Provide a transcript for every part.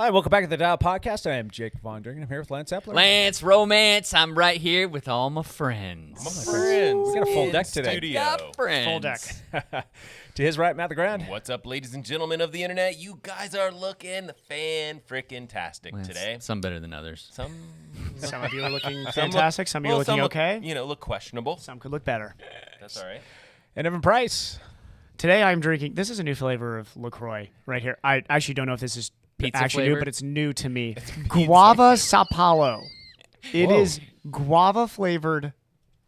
Hi, welcome back to the Leadout Podcast. I am Jake Von Duering. I'm here with Lance Heppler. Lance Romance, I'm right here with all my friends. We got a full deck today. Studio. Friends. Full deck. To his right, Matt LeGrand. What's up, ladies and gentlemen of the internet? You guys are looking fan-frickin-tastic Lance, today. Some better than others. Some of you are looking fantastic. Some of you are looking okay. Look questionable. Some could look better. That's all right. And Evan Price. Today I'm drinking. This is a new flavor of LaCroix right here. I actually don't know if this is Pizza actually new, flavored? but it's new to me. Guava Sao Paulo. It Whoa. is guava flavored.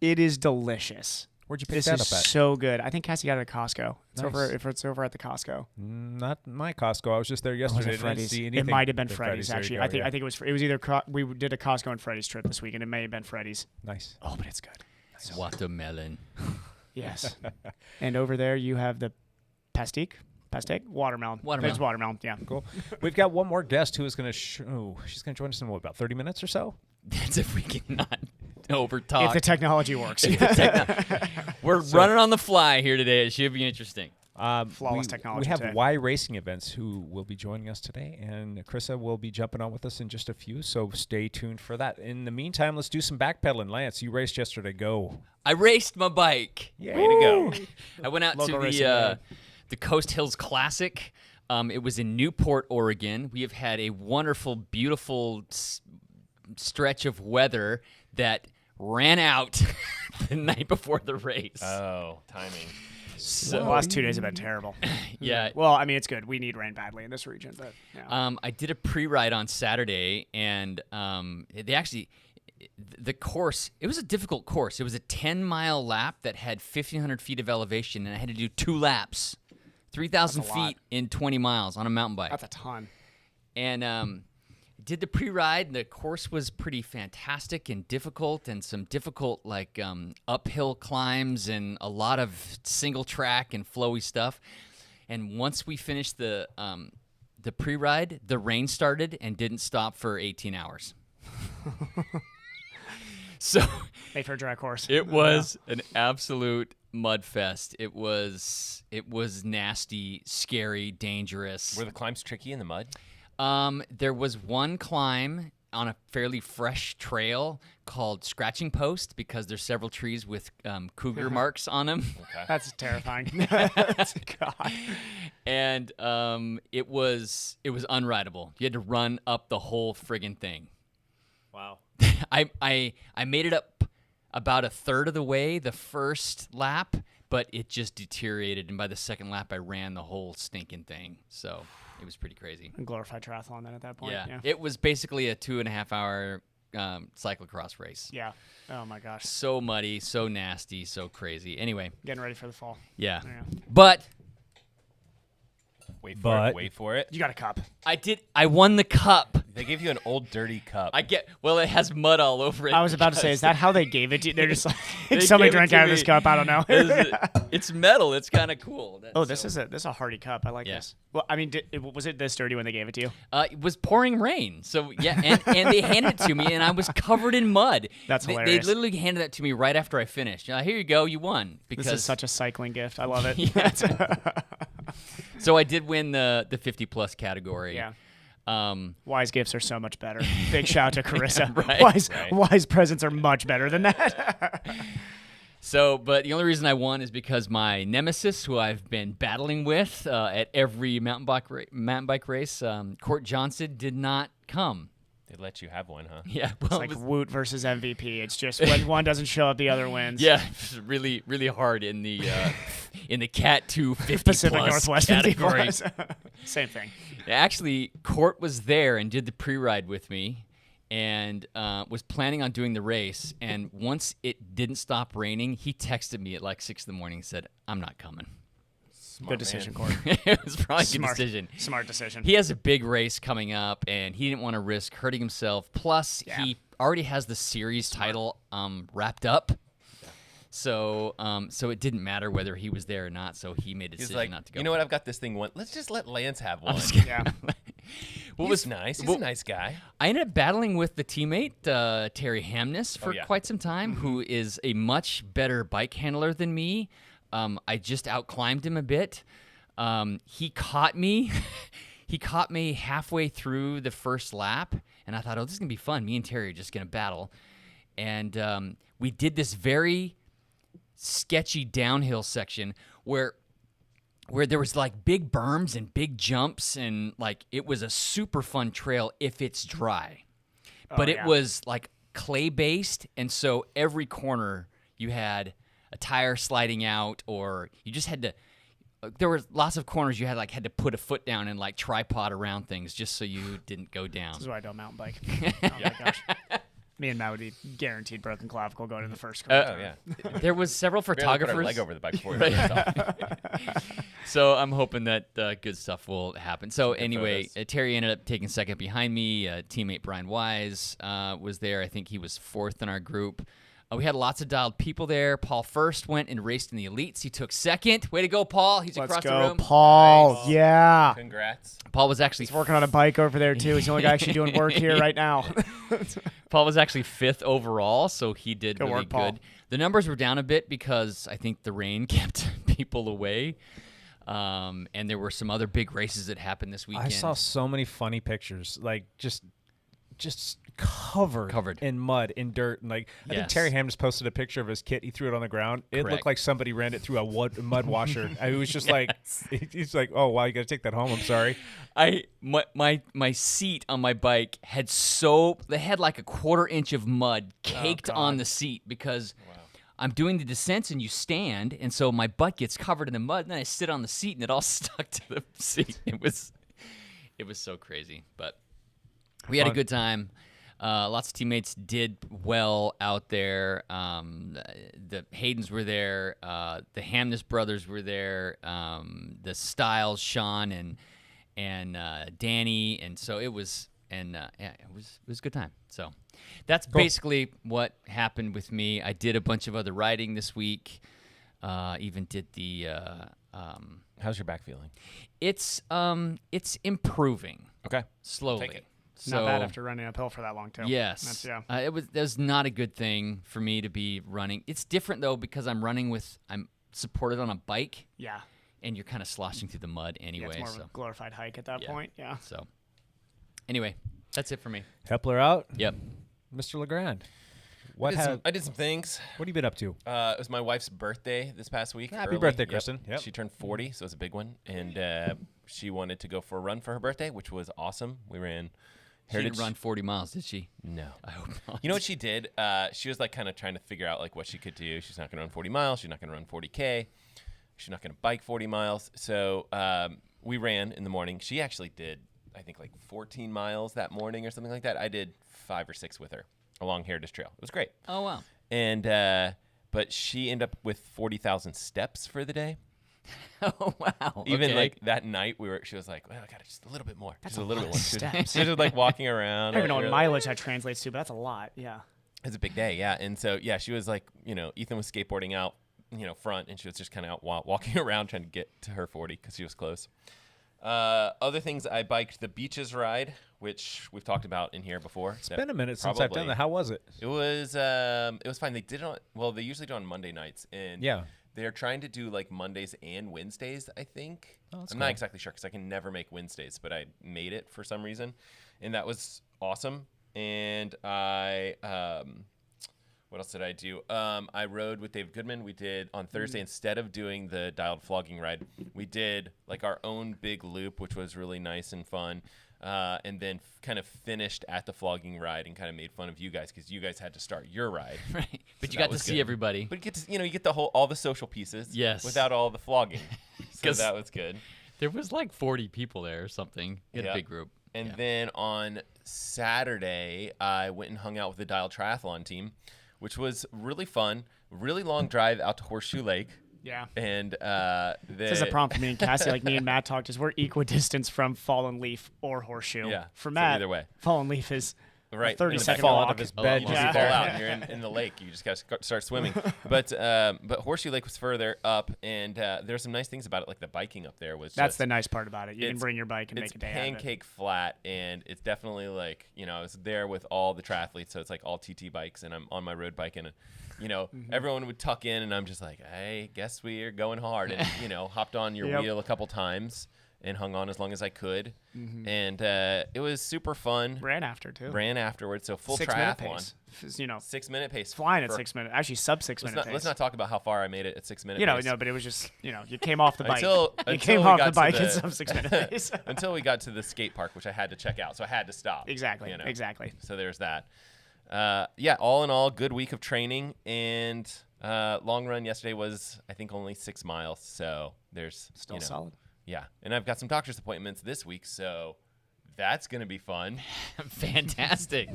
It is delicious. Where'd you pick This that is up at? so good. I think Cassie got it at Costco. It's Nice. it's over at the Costco. Not my Costco. I was just there Was yesterday. it Didn't Freddy's? see It anything might have been but Freddy's There you actually. go, I think yeah. it was either we did a Costco and Freddy's trip this week, and it may have been Freddy's. Nice. Oh, but it's good. Watermelon. Yes. And over there you have the pastique, watermelon. Watermelon. It's watermelon. Yeah. Cool. We've got one more guest who is going to she's going to join us in about 30 minutes or so. That's if we can not over talk. If the technology works. We're running on the fly here today. It should be interesting. Flawless we technology have today. Y Racing Events who will be joining us today, and Krissa will be jumping on with us in just a few, so stay tuned for that. In the meantime, let's do some backpedaling. Lance, you raced yesterday. Go. I raced my bike. Yeah, way to go. I went out Local to racing man. the Coast Hills Classic. It was in Newport, Oregon. We have had a wonderful, beautiful stretch of weather that ran out the night before the race. Oh, timing. The last 2 days have been terrible. Yeah. Well, I mean, it's good. We need rain badly in this region, but yeah. I did a pre-ride on Saturday, and the course, it was a difficult course. It was a 10-mile lap that had 1,500 feet of elevation, and I had to do 2 laps, 3,000 That's a lot. feet in 20 miles on a mountain bike. That's a ton. And did the pre-ride. The course was pretty fantastic and difficult, and some difficult uphill climbs and a lot of single track and flowy stuff. And once we finished the pre-ride, the rain started and didn't stop for 18 hours. So Made for a dry course. it was an absolute mud fest. It was nasty, scary, dangerous. Were the climbs tricky in the mud? There was one climb on a fairly fresh trail called Scratching Post because there's several trees with cougar marks on them. Okay. That's terrifying. God. And it was unrideable. You had to run up the whole friggin' thing. Wow. I made it up about a third of the way the first lap, but it just deteriorated. And by the second lap, I ran the whole stinking thing. So it was pretty crazy. A glorified triathlon then at that point. Yeah. It was basically a 2.5 hour cyclocross race. Yeah. Oh my gosh. So muddy, so nasty, so crazy. Anyway, Getting ready for the fall. yeah. Yeah. But Wait for it. You got a cup. I won the cup. They gave you an old dirty cup. It has mud all over it. I was about to say, is that how they gave it to you? They're just like, They somebody gave it drank to out of me. this cup. I don't know. It's metal. It's kind of cool. Oh, this is a hardy cup. I like Yeah. this. Well, I mean, was it this dirty when they gave it to you? It was pouring rain. So, yeah, and they handed it to me, and I was covered in mud. That's They hilarious. literally handed that to me right after I finished. Here you go. You won. Because This is such a cycling gift. I love it. Yeah. So I did win the 50-plus category. Yeah. Um, Wise gifts are so much better. Big shout out to Carissa. Right. Wise presents are much better than that. But the only reason I won is because my nemesis, who I've been battling with at every mountain bike race, Court Johnson, did not come. They let you have one, huh? Yeah, It's well, like Woot versus MVP. It's just when one doesn't show up, the other wins. yeah, it's really, really hard in the Cat 250 Pacific plus Northwest category. 50 plus. Same thing. Actually, Court was there and did the pre-ride with me, and was planning on doing the race. And once it didn't stop raining, he texted me at like 6 in the morning and said, "I'm not coming." Smart Good decision, man. Court. It was probably a good Smart decision. Smart decision. He has a big race coming up, and he didn't want to risk hurting himself. Plus, Yeah. he already has the series title wrapped up. So it didn't matter whether he was there or not. So he made a He's decision like, not to go. you know what? I've got this thing. Let's just let Lance have one. Yeah. He's nice. He's a nice guy. I ended up battling with the teammate, Terry Hamness, for yeah. quite some time, who is a much better bike handler than me. I just outclimbed him a bit. He caught me. he caught me halfway through the first lap, and I thought, oh, this is going to be fun. Me and Terry are just going to battle. And we did this very sketchy downhill section where there was like big berms and big jumps, and like it was a super fun trail if it's dry. But it was like clay-based, and so every corner you had a tire sliding out, or you just had to there were lots of corners you had to put a foot down and like tripod around things just so you didn't go down. This is why I don't mountain bike. Oh my gosh. Me and Matt would be guaranteed broken clavicle going to the first corner. Oh, yeah. There was several photographers. Put our leg over the bike before we went off. So I'm hoping that good stuff will happen. So anyway, photos. Terry ended up taking second behind me. Teammate Brian Wise was there. I think he was fourth in our group. We had lots of dialed people there. Paul first went and raced in the elites. He took second. Way to go, Paul. He's Let's across go, the room. Paul. Nice. Yeah. Congrats. Paul was actually He's working on a bike over there, too. He's the only guy actually doing work here right now. Paul was actually fifth overall, so he did Good really work, Paul. good. The numbers were down a bit because I think the rain kept people away. And there were some other big races that happened this weekend. I saw so many funny pictures, like just covered in mud, in dirt, and like I think Yes. Terry Ham just posted a picture of his kit. He threw it on the ground. It Correct. looked like somebody ran it through a mud washer. It was just like he's like, oh wow, you got to take that home. I'm sorry. My seat on my bike had they had like a quarter-inch of mud caked on the seat because I'm doing the descents and you stand, and so my butt gets covered in the mud, and then I sit on the seat and it all stuck to the seat. It was so crazy, but we had a good time. Lots of teammates did well out there. The Haydens were there. The Hamness brothers were there. The Styles, Sean, and Danny, and so it was. And it was a good time. So that's basically what happened with me. I did a bunch of other riding this week. Even did the. How's your back feeling? It's improving Okay. slowly. Take it. Not bad after running uphill for that long, too. Yes. That's, That was not a good thing for me to be running. It's different, though, because I'm supported on a bike, Yeah. and you're kind of sloshing through the mud Yeah, anyway. it's more so. of a glorified hike at that point. Yeah. So, anyway, that's it for me. Heppler out. Yep. Mr. LeGrand. I did some things. What have you been up to? It was my wife's birthday this past week. Happy early. birthday, Yep. Kristen. Yep. She turned 40, so it was a big one. And she wanted to go for a run for her birthday, which was awesome. We ran She Heritage. didn't run 40 miles, did she? No. I hope not. You know what she did? She was like kind of trying to figure out like what she could do. She's not going to run 40 miles. She's not going to run 40K. She's not going to bike 40 miles. So we ran in the morning. She actually did, I think, like 14 miles that morning or something like that. I did 5 or 6 with her along Heritage Trail. It was great. Oh, wow. And but she ended up with 40,000 steps for the day. Oh, wow. Even Okay. like that night, she was like, well, I got just a little bit more. That's just a a little lot bit of more. steps. She was just like walking I around. don't even know what really- mileage that translates to, but that's a lot. Yeah. It's a big day, yeah. And so, yeah, she was like, Ethan was skateboarding out, front, and she was just kind of out walking around trying to get to her 40 because she was close. Other things, I biked the Beaches ride, which we've talked about in here before. It's been a minute since I've done that. How was it? It was fine. They did it they usually do it on Monday nights, and Yeah. they're trying to do like Mondays and Wednesdays, I think. Oh, that's I'm cool. not exactly sure because I can never make Wednesdays, but I made it for some reason, and that was awesome. And what else did I do? I rode with Dave Goodman. We did on Thursday, instead of doing the dialed flogging ride, we did like our own big loop, which was really nice and fun. And then kind of finished at the flogging ride and kind of made fun of you guys because you guys had to start your ride. Right. But So you that got to was see good. everybody. But you get all the social pieces. Yes. Without all the flogging. So 'Cause- that was good. There was like 40 people there or something. You had Yeah. a big group. And Yeah. then on Saturday, I went and hung out with the Dial Triathlon team, which was really fun. Really long drive out to Horseshoe Lake. Yeah. And This is a problem for me and Cassie. Like me and Matt talked, is we're equidistance from Fallen Leaf or Horseshoe. Yeah, For so Matt, either way. Fallen Leaf is right, a 30-second fall out walk. of his A bed. lot You longer. just Yeah. fall out and you're in the lake. You just got to start swimming. But Horseshoe Lake was further up, and there's some nice things about it, like the biking up there was That's just, the nice part about it. You can it's- bring your bike and it's make a day out of it. pancake flat, and it's definitely like, I was there with all the triathletes, so it's like all TT bikes, and I'm on my road bike, and everyone would tuck in, and I'm just like, I guess we are going hard, and hopped on your Yep. wheel a couple times, and hung on as long as I could. And it was super fun. Ran after too. Ran afterwards, so full 6 minute triathlon. pace. 6-minute pace. Flying at 6 minutes. Actually, sub 6 minute pace. Let's not talk about how far I made it at 6 minute pace. No, but it was just, you came off the bike. Until you came we off got the to bike at sub 6 minute pace. until we got to the skate park, which I had to check out, so I had to stop. Exactly. Exactly. So there's that. All in all, good week of training, and long run yesterday was, I think, only 6 miles. So there's Still solid. Yeah, and I've got some doctor's appointments this week, so that's gonna be fun. Fantastic.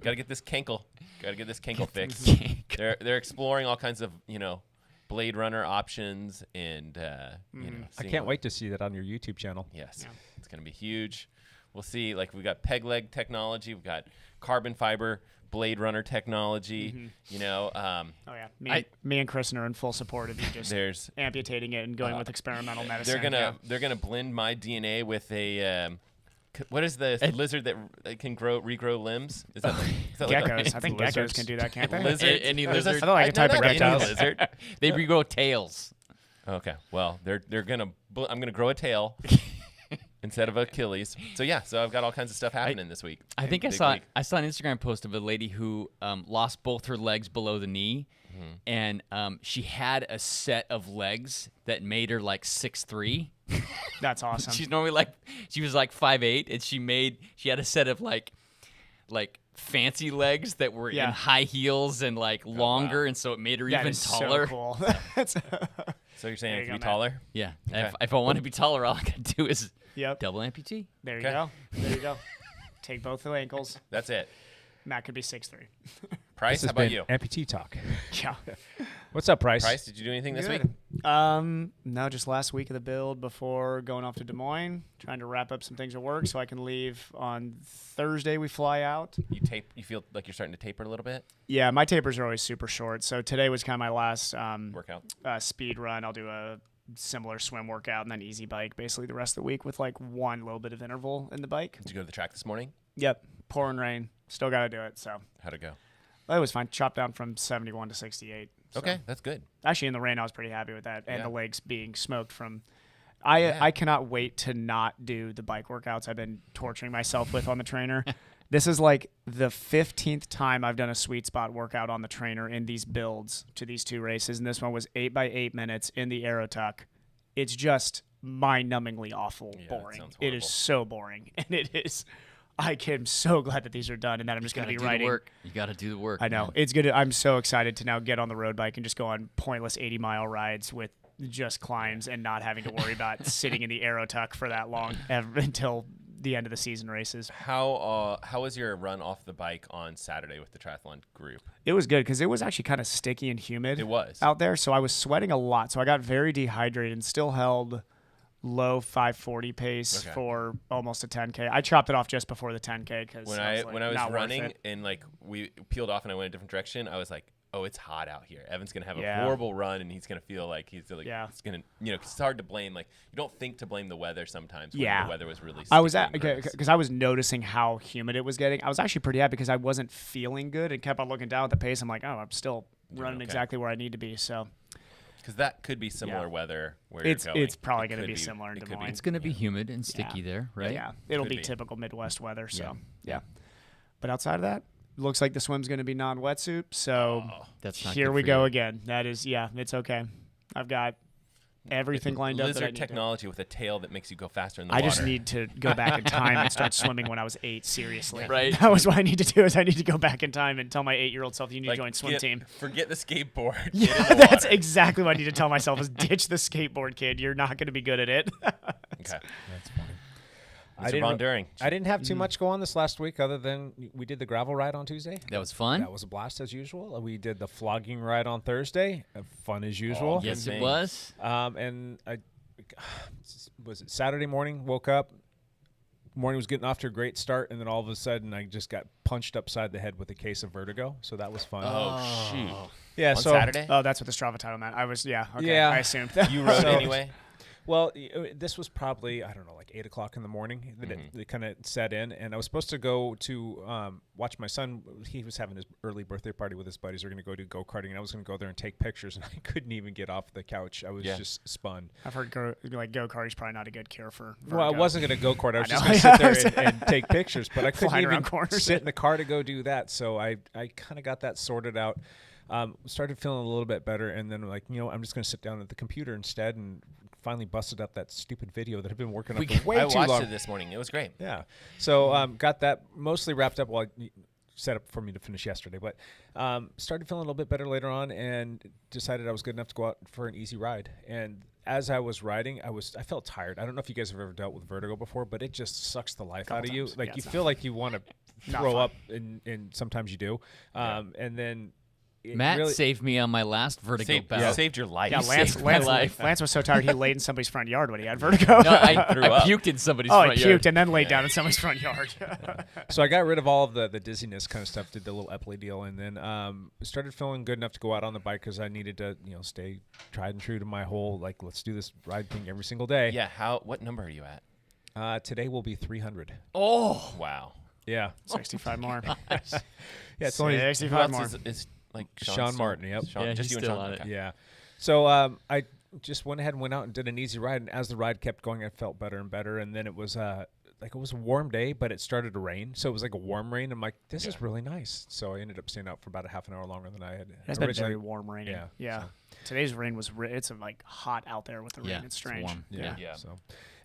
Got to get this cankle. Got to get this cankle fixed. Cankle. They're exploring all kinds of Blade Runner options, and I can't wait to see that on your YouTube channel. Yes, it's gonna be huge. We'll see. Like, we got peg leg technology, we've got carbon fiber Blade Runner technology. Oh yeah, me and Kristen are in full support of you just amputating it and going with experimental medicine. They're gonna blend my DNA with a what is the lizard that can regrow limbs? Is that geckos? I think geckos can do that, can't they? Lizard? Any lizard? I thought I could type of reptiles. Lizard. They regrow tails. Okay, well, I'm gonna grow a tail instead of Achilles. So I've got all kinds of stuff happening this week. I think I saw an Instagram post of a lady who lost both her legs below the knee, and she had a set of legs that made her like 6'3". That's awesome. She's normally she was like 5'8", and she had a set of like fancy legs that were in high heels and like longer, and so it made her that even is taller. So cool. So you're saying I There can you be go, taller? Yeah. Okay. If I want to be taller, all I gotta do is double amputee. There you Okay. go. There you go. Take both the ankles. That's it. Matt could be 6'3". Price, This how has about been you? amputee talk. Yeah. What's up, Price? Price, did you do anything this week? No, just last week of the build before going off to Des Moines, trying to wrap up some things at work so I can leave on Thursday. We fly out. You feel like you're starting to taper a little bit? Yeah, my tapers are always super short. So today was kind of my last Workout. speed run. I'll do a similar swim workout and then easy bike basically the rest of the week with like one little bit of interval in the bike. Did you go to the track this morning? Yep. Pouring rain. Still got to do it. So How'd it go? it was fine. Chopped down from 71 to 68. So. Okay, that's good. Actually, in the rain, I was pretty happy with that. And Yeah. the legs being smoked from. I cannot wait to not do the bike workouts I've been torturing myself with on the trainer. This is like the 15th time I've done a sweet spot workout on the trainer in these builds to these two races. And this one was 8 by 8 minutes in the aero tuck. It's just mind-numbingly awful, boring. sounds It horrible. is so boring. And it is. I am so glad that these are done and that I'm just going to be riding. You got to do the work. I know. man. It's good. I'm so excited to now get on the road bike and just go on pointless 80-mile rides with just climbs and not having to worry about sitting in the aero tuck for that long until the end of the season races. How was your run off the bike on Saturday with the triathlon group? It was good because it was actually kind of sticky and humid. It was. out there, so I was sweating a lot. So I got very dehydrated and still held low 540 pace for almost a 10K. I chopped it off just before the 10K because When I was running and like we peeled off and I went a different direction, I was like, oh, it's hot out here. Evan's gonna have a horrible run and he's gonna feel like it's gonna, 'cause it's hard to blame. Like, you don't think to blame the weather sometimes when the weather was really. I was sticky and gross. because I was noticing how humid it was getting. I was actually pretty happy because I wasn't feeling good and kept on looking down at the pace. I'm like, oh, I'm still running exactly where I need to be. So. Because that could be similar weather where It's you're going. it's probably going to be similar in Des Moines. It's going to be humid and sticky there, right? Yeah, it'll Could be be. typical Midwest weather. So yeah. But outside of that, looks like the swim's going to be non-wetsuit. So That's not here good we for go you. again. That is it's okay. I've got everything lined up. that I Lizard need to. technology with a tail that makes you go faster in the I water. just need to go back in time and start swimming when I was 8. Seriously, Right. That was what I need to do. Is I need to go back in time and tell my 8-year-old self, "You need Like, to join swim team." Forget the skateboard. Yeah, Get in the that's water. exactly what I need to tell myself: is ditch the skateboard, kid. You're not going to be good at it. Okay. That's funny. Mr. Von Duering. I didn't have too much go on this last week other than we did the gravel ride on Tuesday. That was fun. That was a blast as usual. We did the flogging ride on Thursday. Fun as usual. Yes, Good it thing. was. And was it Saturday morning? Woke up. Morning was getting off to a great start, and then all of a sudden, I just got punched upside the head with a case of vertigo. So that was fun. Oh, shoot. yeah. On so Saturday? Oh, that's what the Strava title meant. I was, okay, Yeah. I assumed. You rode So- anyway? Well, this was probably, I don't know, like 8 o'clock in the morning that it kind of set in. And I was supposed to go to watch my son. He was having his early birthday party with his buddies. They're going to go do go-karting. And I was going to go there and take pictures. And I couldn't even get off the couch. I was just spun. I've heard go-kart is probably not a good cure for vertigo. Well, I wasn't going to go-kart. I was just know. going to sit there and take pictures. But I couldn't Flying around even corners. sit in the car to go do that. So I kind of got that sorted out. Started feeling a little bit better. And then, like, I'm just going to sit down at the computer instead and finally busted up that stupid video that I've been working on for way I too long. watched it this morning. It was great. Yeah. So got that mostly wrapped up. Well, set up for me to finish yesterday, but started feeling a little bit better later on and decided I was good enough to go out for an easy ride. And as I was riding, I felt tired. I don't know if you guys have ever dealt with vertigo before, but it just sucks the life out of you. Like, you feel like you want to throw up, and sometimes you do. And then Matt really saved me on my last vertigo bout. Saved your life. Yeah, saved my life. Lance was so tired he laid in somebody's front yard when he had vertigo. No, I Threw up. puked in somebody's Oh, front he yard. puked and then laid down in somebody's front yard. So I got rid of all of the dizziness kind of stuff, did the little Epley deal, and then started feeling good enough to go out on the bike because I needed to, stay tried and true to my whole, like, let's do this ride thing every single day. Yeah. What number are you at? Today will be 300. Oh, Wow. Yeah. 65 more. Yeah, it's only 65 Who more. else is like Sean Martin, yep. Sean, Yeah, just he's you and still Sean. on it. Okay. Yeah. So I just went ahead and went out and did an easy ride, and as the ride kept going, I felt better and better. And then it was a warm day, but it started to rain, so it was like a warm rain. I'm like, this is really nice. So I ended up staying out for about a half an hour longer than I had It's been originally. very warm raining. Yeah. Yeah. Today's rain was it's like hot out there with the rain. Yeah, It's it's strange. warm. Yeah. So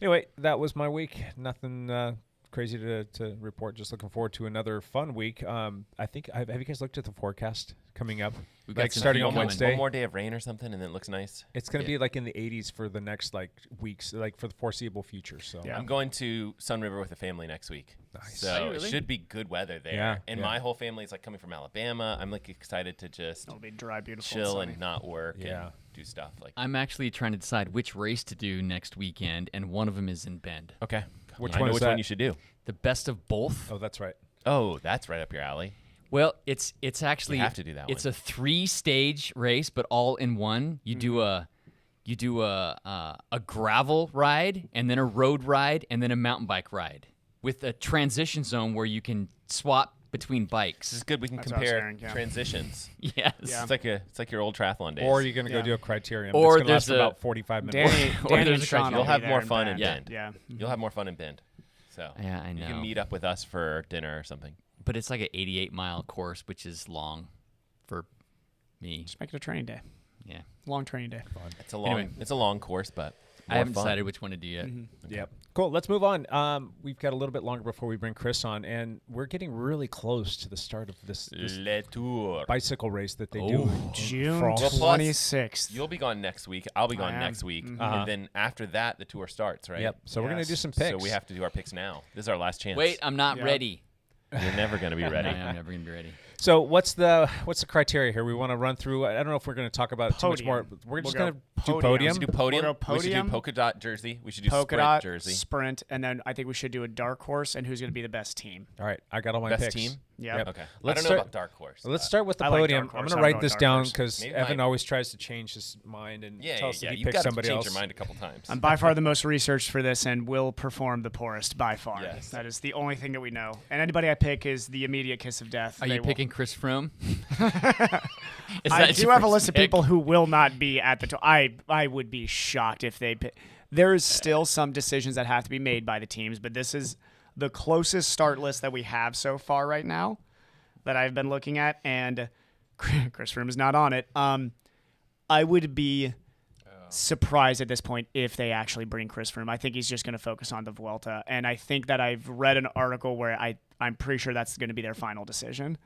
anyway, that was my week. Nothing crazy to report. Just looking forward to another fun week. I think have you guys looked at the forecast coming up? We got Like some starting heat on coming. Wednesday. One more day of rain or something, and then it looks nice. It's going to Yeah. be like in the 80s for the next weeks, like for the foreseeable future. So Yeah. I'm going to Sun River with the family next week. Nice. So Are you it really? should be good weather there. Yeah, And yeah. my whole family is like coming from Alabama. I'm like excited to just It'll be dry, beautiful. chill sunny. and not work Yeah. and do stuff like I'm actually trying to decide which race to do next weekend, and one of them is in Bend. Okay. Which I one know is which that? one you should do. The best of both. Oh, that's right. Oh, that's right up your alley. Well, it's actually You have to do that It's one. a 3-stage race, but all in one. You do a gravel ride, and then a road ride, and then a mountain bike ride with a transition zone where you can swap between This bikes. is good. We can That's what I was compare hearing, yeah. transitions. Yes. Yeah. It's like your old triathlon days. Or you're going to go Yeah. do a criterium. Or it's going to last there's for a- about 45 minutes. Danny, Or Danny there's and a Sean criteria. will You'll have be more there fun Bend. in Bend. Yeah. You'll have more fun in Bend. So Yeah, I you know. can meet up with us for dinner or something. But it's like an 88-mile course, which is long for me. Just make it a training day. Yeah. Long training day. Anyway. It's a long course, but I haven't more fun. decided which one to do yet. Yep. Cool. Let's move on. We've got a little bit longer before we bring Chris on, and we're getting really close to the start of this Le Tour. bicycle race that they do. in June France. Well, plus, 26th. You'll be gone next week. I'll be gone am. next week. Mhm. And then after that, the tour starts, right? Yep. So we're going to Yes. do some picks. So we have to do our picks now. This is our last chance. Wait, I'm not Yeah. ready. You're never going to be ready. No, I'm never going to be ready. So what's the criteria here? We want to run through. I don't know if we're going to talk about it too much more. Podium. We're just We'll going to go do podium. podium. We should do podium. We'll go We should do podium. polka dot jersey. We should do Polka sprint dot, jersey. sprint, and then I think we should do a dark horse and who's going to be the best team. All right, I got all my Best picks. team? Yeah. Yep. Okay. Let's I don't know start- about dark horse. Let's start with the I like podium. dark I'm horse. going to I'm write going this dark down horse. because Maybe Evan my- always tries to change his mind and Yeah, tell us yeah. that he You've picks got to somebody change else. your mind a couple times. I'm by far the most researched for this and will perform the poorest by far. Yes. That is the only thing that we know. And anybody I pick is the immediate kiss of death. Are They you will- picking Chris Froome? Is I that do your have a first list of pick? people who will not be at the I would be shocked if they pick. There's still some decisions that have to be made by the teams, but this is the closest start list that we have so far right now that I've been looking at, and Chris Froome is not on it. I would be surprised at this point if they actually bring Chris Froome. I think he's just going to focus on the Vuelta, and I think that I've read an article where I'm pretty sure that's going to be their final decision.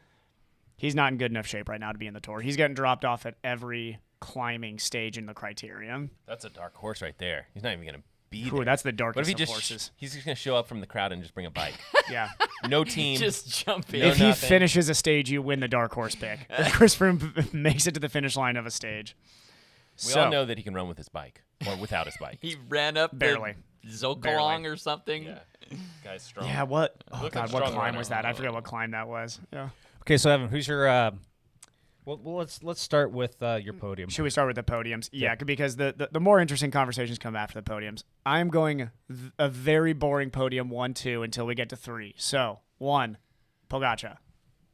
He's not in good enough shape right now to be in the Tour. He's getting dropped off at every climbing stage in the criterium. That's a dark horse right there. He's not even going to be Ooh, there. that's the What if darkest he of just horses. he's just going to show up from the crowd and just bring a bike? Yeah. No team. Just jump in. No, If he nothing. finishes a stage, you win the dark horse pick. If Chris Froome makes it to the finish line of a stage. We all know that he can run with his bike or without his bike. He ran up Barely. the Zokalong Barely. or something. Yeah. Guy's strong. Yeah, what? Oh, Look God, how what strong climb runner. was that? I forget what climb that was. Yeah. Okay, so Evan, who's your Well, let's start with your podium. Should we start with the podiums? Yeah, because the more interesting conversations come after the podiums. I'm going a very boring podium 1, 2 until we get to 3. So 1, Pogačar,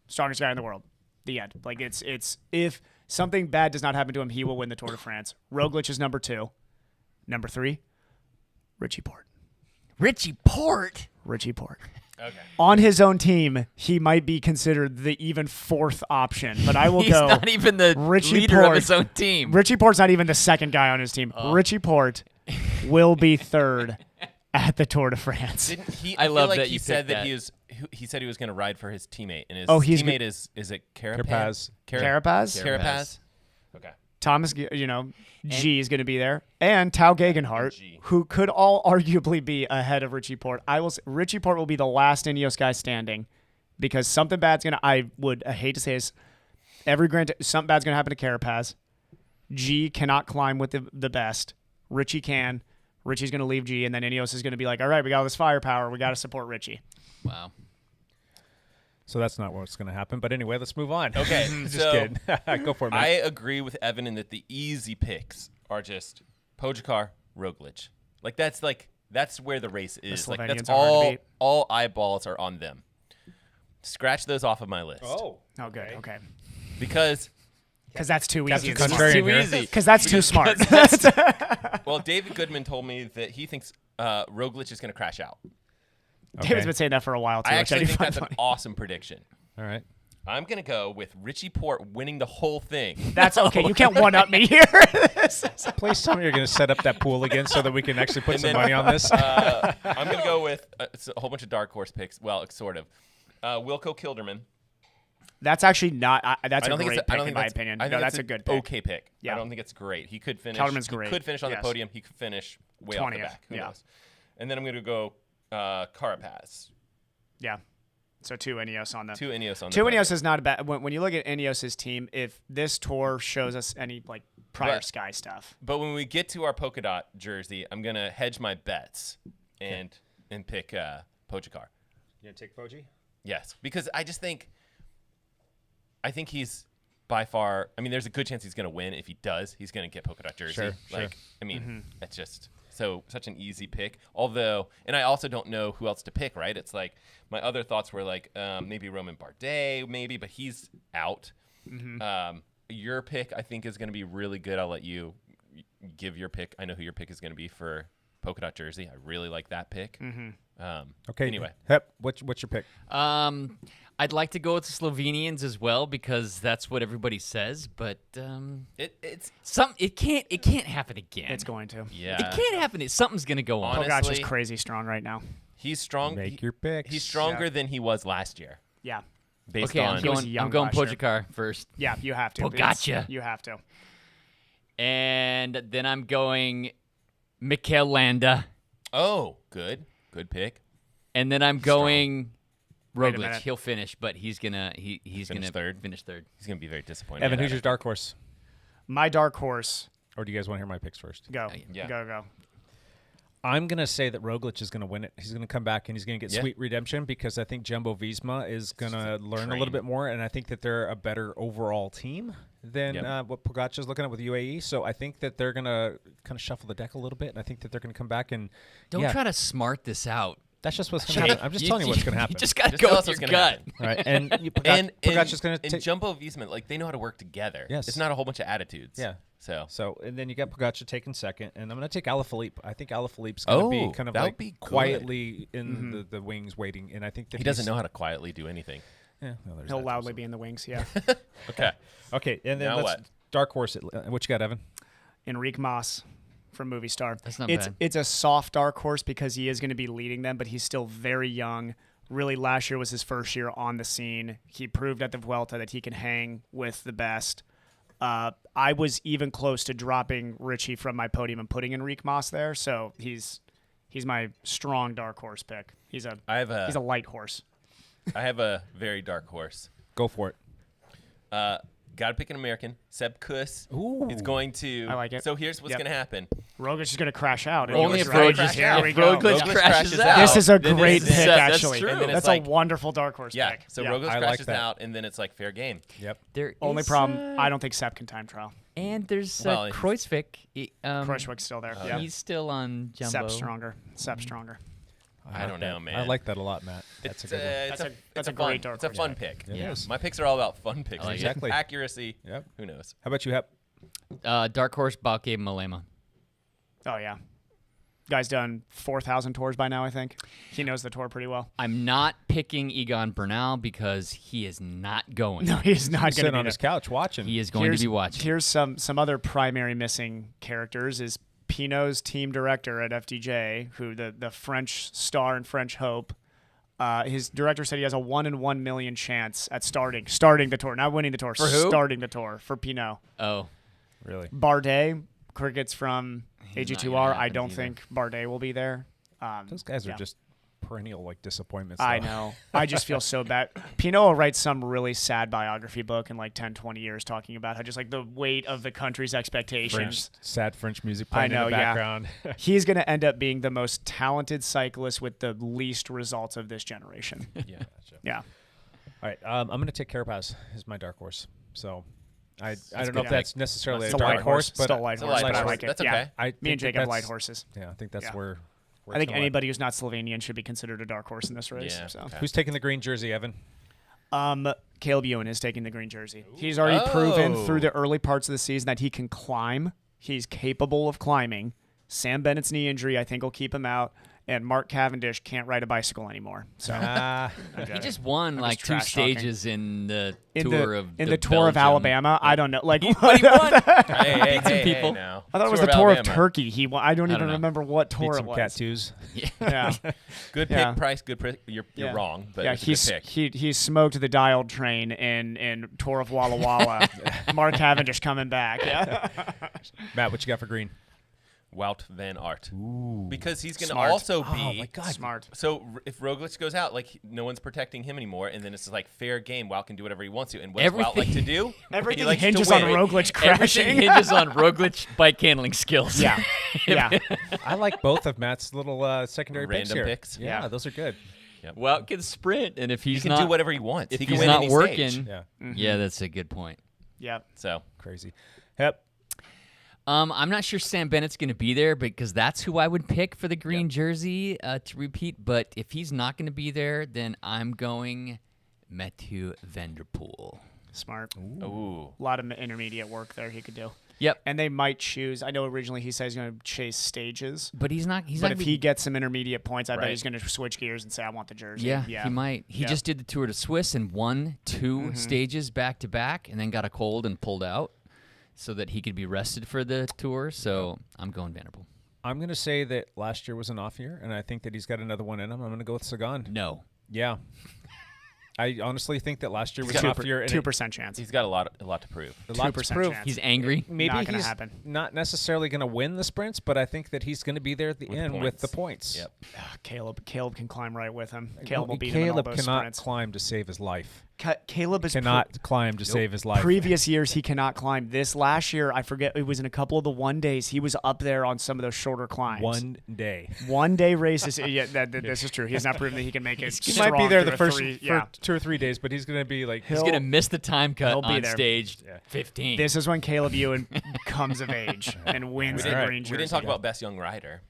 strongest guy in the world. The end. Like it's if something bad does not happen to him, he will win the Tour de France. Roglic is number 2. Number 3, Richie Porte. Richie Porte. Okay. On his own team, he might be considered the even 4th option, but I will He's go. not even the Richie leader Porte. of his own team. Richie Porte's not even the second guy on his team. Richie Porte will be 3rd at the Tour de France. Didn't he? I love feel like that he you said picked that that. he said he was going to ride for his teammate, and his he's teammate is it Carapaz? Carapaz? Carapaz. Okay. Thomas, G is going to be there, and Tao Gegenhardt, G. who could all arguably be ahead of Richie Porte. Richie Porte will be the last Ineos guy standing, because something bad's going to. I hate to say this, something bad's going to happen to Carapaz. G cannot climb with the best. Richie can. Richie's going to leave G, and then Ineos is going to be like, all right, we got all this firepower. We got to support Richie. Wow. So that's not what's going to happen. But anyway, let's move on. Okay, Just so kidding. Go for it, man. I agree with Evan in that the easy picks are just Pogačar, Roglic. That's where the race is. Like Slovenians that's are hard to beat. all eyeballs are on them. Scratch those off of my list. oh, good. Okay. Because That's too easy. Captain Contrarian Too here. easy. Because that's too smart. well, David Goodman told me that he thinks Roglic is going to crash out. David's been saying that for a while, too. I which actually do think find that's funny. an awesome prediction. All right. I'm going to go with Richie Porte winning the whole thing. That's okay. You can't one-up me here. Please tell me you're going to set up that pool again so that we can actually put And some then, money on this. I'm going to go with it's a whole bunch of dark horse picks. Well, sort of. Wilco Kilderman. That's actually not. That's I a don't think great it's I pick don't in think my that's, opinion. I think That's a good pick. Okay pick. Yeah. I don't think it's great. He could finish. Kelderman's great. He could finish on the Yes. podium. He could finish way off the 20th, back. Who yeah. knows? And then I'm going to go Carapaz. Yeah. So 2 Ineos on the. 2 Ineos on the 2 podium. Ineos is not a bad. When you look at Ineos' team, if this tour shows us any prior But- Sky stuff, But when we get to our polka dot jersey, I'm going to hedge my bets and pick Pogačar. You going to take Poji? Yes, because I think he's by far. I mean, there's a good chance he's going to win. If he does, he's going to get polka dot jersey. Sure. I mean, that's just such an easy pick. Although, and I also don't know who else to pick. Right? It's like my other thoughts were like maybe Roman Bardet, maybe, but he's out. Your pick, I think, is going to be really good. I'll let you give your pick. I know who your pick is going to be for polka dot jersey. I really like that pick. Okay. Anyway. Hep, what's your pick? I'd like to go with the Slovenians as well because that's what everybody says, but It's it can't happen again. it's going to. yeah. It can't happen. Something's gonna go on. Honestly- Pogacar's just crazy strong right now. He's strong. Make your picks. He's stronger than he was last year. Yeah. Based Okay, on He was I'm young going last year. Pogačar first, Yeah, you have to. Pogačar. You have to. and then I'm going Mikel Landa, Oh, good pick. and then I'm going Wait a Roglic. minute. He'll finish, but he's gonna Finish gonna third? Finish third. He's gonna be very disappointed. Evan, in who's that, your dark horse? My dark horse. Or do you guys want to hear my picks first? Go. Yeah. Go. I'm going to say that Roglic is going to win it. He's going to come back and he's going to get Yeah. sweet redemption because I think Jumbo-Visma is going to learn a train. little bit more, and I think that they're a better overall team than Yep. what Pogačar's looking at with UAE. So I think that they're going to kind of shuffle the deck a little bit, and I think that they're going to come back and Don't yeah, try to smart this out. that's just what's going to happen. I'm just telling you what's going to happen. You just gotta Just go tell with us your what's gonna gut. happen. All right, and Pogačar's going to and take. Jumbo Visma, like they know how to work together. Yes. It's not a whole bunch of attitudes. Yeah. So And then you got Pogačar taking second, and I'm going to take Alaphilippe. I think Alaphilippe's going to be kind of that would like be good. quietly in the wings waiting, and I think that he doesn't know how to quietly do anything. Yeah, well, there's He'll that. loudly be in the wings. Yeah. Okay. Okay, and then Now let's what? dark horse it. What you got, Evan? Enrique Mas from Movie Star. That's not it's bad. It's a soft dark horse because he is going to be leading them, but he's still very young. Really, last year was his first year on the scene. He proved at the Vuelta that he can hang with the best. I was even close to dropping Richie from my podium and putting Enrique Mas there, so he's my strong dark horse pick. He's a I light horse. have a very dark horse. Go for it. Got to pick an American. Seb Kuss Ooh. is going to. I like it. So here's what's Yep. going to happen. Roglic is going to crash out. Only if Roglic Roglic Here we go. crashes out. This is a Then great it's- pick, that's actually. true. And then it's That's like- a wonderful dark horse Yeah. pick. So Yeah. Roglic I like crashes that. out, and then it's like fair game. Yep. There Only is, problem, I don't think Sepp can time trial. And there's Well, Kreuzvik. Krushwick's still there. Yeah. He's still on Jumbo. Sepp stronger. Sepp stronger. I don't know, man. I like that a lot, Matt. That's a good one. That's a fun, great dark It's a horse fun pick. pick. It is. My picks are all about fun picks. I like it. Exactly. Accuracy. Yep. Who knows? How about you, Hep? Dark horse, Balke Malema. Oh, yeah. Guy's done 4,000 tours by now, I think. He knows the tour pretty well. I'm not picking Egan Bernal because he is not going. No, he's not going to Sitting be on his couch watching. He is going to be watching. Here's some other primary missing characters is Pinot's team director at FDJ, who the French star and French hope. His director said he has a 1 in 1 million chance at starting the tour, not winning the tour, For who? starting the tour for Pinot. Oh, Really? Bardet, crickets from He's not AG2R. gonna I happen don't either. think Bardet will be there. Those guys are yeah. just perennial like disappointments. I though. know. I just feel so bad. Pinot will write some really sad biography book in like 10, 20 years talking about how just like the weight of the country's expectations. Sad French music playing I know, in the yeah. background. He's going to end up being the most talented cyclist with the least results of this generation. Yeah. Yeah. All right, I'm going to take Carapaz as my dark horse. So I don't know good if that's necessarily It's a a dark light horse, but Still a light It's a horse, light but I horse. like it. That's Yeah. okay. I Me think and Jake that have light that's- horses. Yeah, I think that's Yeah. where I think it's gonna lie. anybody who's not Slovenian should be considered a dark horse in this race. Yeah, So. okay. Who's taking the green jersey, Evan? Caleb Ewan is taking the green jersey. He's already proven Oh. through the early parts of the season that he can climb. He's capable of climbing. Sam Bennett's knee injury, I think, will keep him out. And Mark Cavendish can't ride a bicycle anymore. So he just won like two trash talking. stages in the in tour the of in the the tour of Belgium. Alabama, I don't know. Like But he won. Hey, some people. now. I thought it was Tour the tour of Alabama. Turkey. He won. I don't don't even know. remember what beat tour it some was. tattoos. Yeah. Good pick, Yeah. Price. Good pick. You're Yeah. wrong, but Yeah, it's a good pick. he smoked the dialed train in Tour of Walla Walla. Mark Cavendish coming back. Yeah. Matt, what you got for green? Wout van Aert. Because he's going to Smart. also be. Oh my God. Smart. So if Roglic goes out, like no one's protecting him anymore, and then it's like fair game. Wout can do whatever he wants to, and what does Wout like to do? Everything he likes hinges to on win. Roglic crashing. Everything hinges on Roglic bike handling skills. Yeah. Yeah. I like both of Matt's little secondary picks Random here. picks. Yeah, Yeah. those are good. Wout can sprint, and if He he's can not do whatever he wants. if He can he's win not any working, stage. Yeah, yeah, that's a good point. Yeah. So crazy. Hep. I'm not sure Sam Bennett's going to be there because that's who I would pick for the green jersey to repeat. But if he's not going to be there, then I'm going Mathieu van der Poel. Smart. ooh. A lot of intermediate work there he could do. Yep. And they might choose. I know originally he said he's going to chase stages. But he's not. He's But not if gonna he be- gets some intermediate points, I bet Right. he's going to switch gears and say, I want the jersey. yeah, he might. He Yeah. just did the Tour de Suisse and won 2 stages back to back, and then got a cold and pulled out, so that he could be rested for the tour. So I'm going Vanderpool. I'm going to say that last year was an off year, and I think that he's got another one in him. I'm going to go with Sagan. No. Yeah. I honestly think that last year was He's an got off year. and 2% chance. He's got a lot to prove. a lot to 2% prove. chance. He's angry. Maybe Not gonna he's happen. not necessarily going to win the sprints, but I think that he's going to be there at the With end with points. the points. Yep. Caleb can climb right with him. Caleb will beat him Caleb in all those cannot sprints. climb to save his life. Caleb is Cannot climb to save his life. Previous years, he cannot climb. This last year, I forget, it was in a couple of the one days. He was up there on some of those shorter climbs. One day. One day races. Yeah, this is true. He has not proven that he can make it. He might be there the first three, for 2 or 3 days, but he's going to be like He's gonna miss the time cut he'll be on there. stage 15. This is when Caleb Ewan comes of age and wins the Alright. green jersey. We didn't talk about best young rider.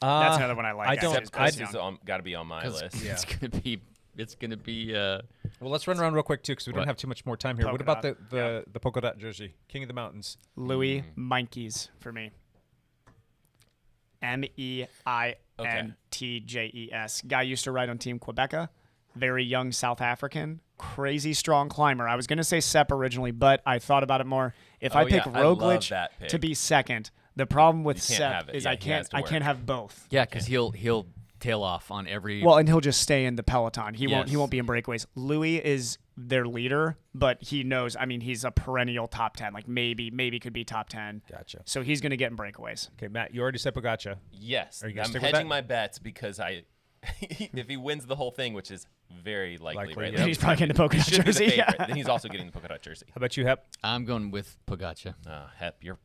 That's another one I like. I don't- actually, is Seb Chris Kuss Young. is got to be on my list. Yeah. It's gonna be. Well, let's run around real quick too, because we don't What? have too much more time here. Polka What about dot. the polka dot jersey, King of the Mountains? Louis Meintjes for me. MEINTJES. Guy used to ride on Team Quebeca. Very young South African. Crazy strong climber. I was going to say Sepp originally, but I thought about it more. If I Oh, pick yeah, I love Roglic that pick. to be second, the problem with You can't have Sepp it. is Yeah, I he has can't to I work. can't have both. Yeah, because he'll tail off on every. Well, and he'll just stay in the peloton. He Yes. won't be in breakaways. Louis is their leader, but he knows. I mean, he's a perennial top 10. Like maybe could be top 10. Gotcha. So he's going to get in breakaways. Okay, Matt, you already said Pogača. Yes, Are you gonna I'm stick with hedging that? my bets because I if he wins the whole thing, which is very likely, right? yeah. Then he's probably getting the polka dot Should be the jersey. favorite. Yeah. Then he's also getting the polka dot jersey. How about you, Hep? I'm going with Pogača. Hep, you're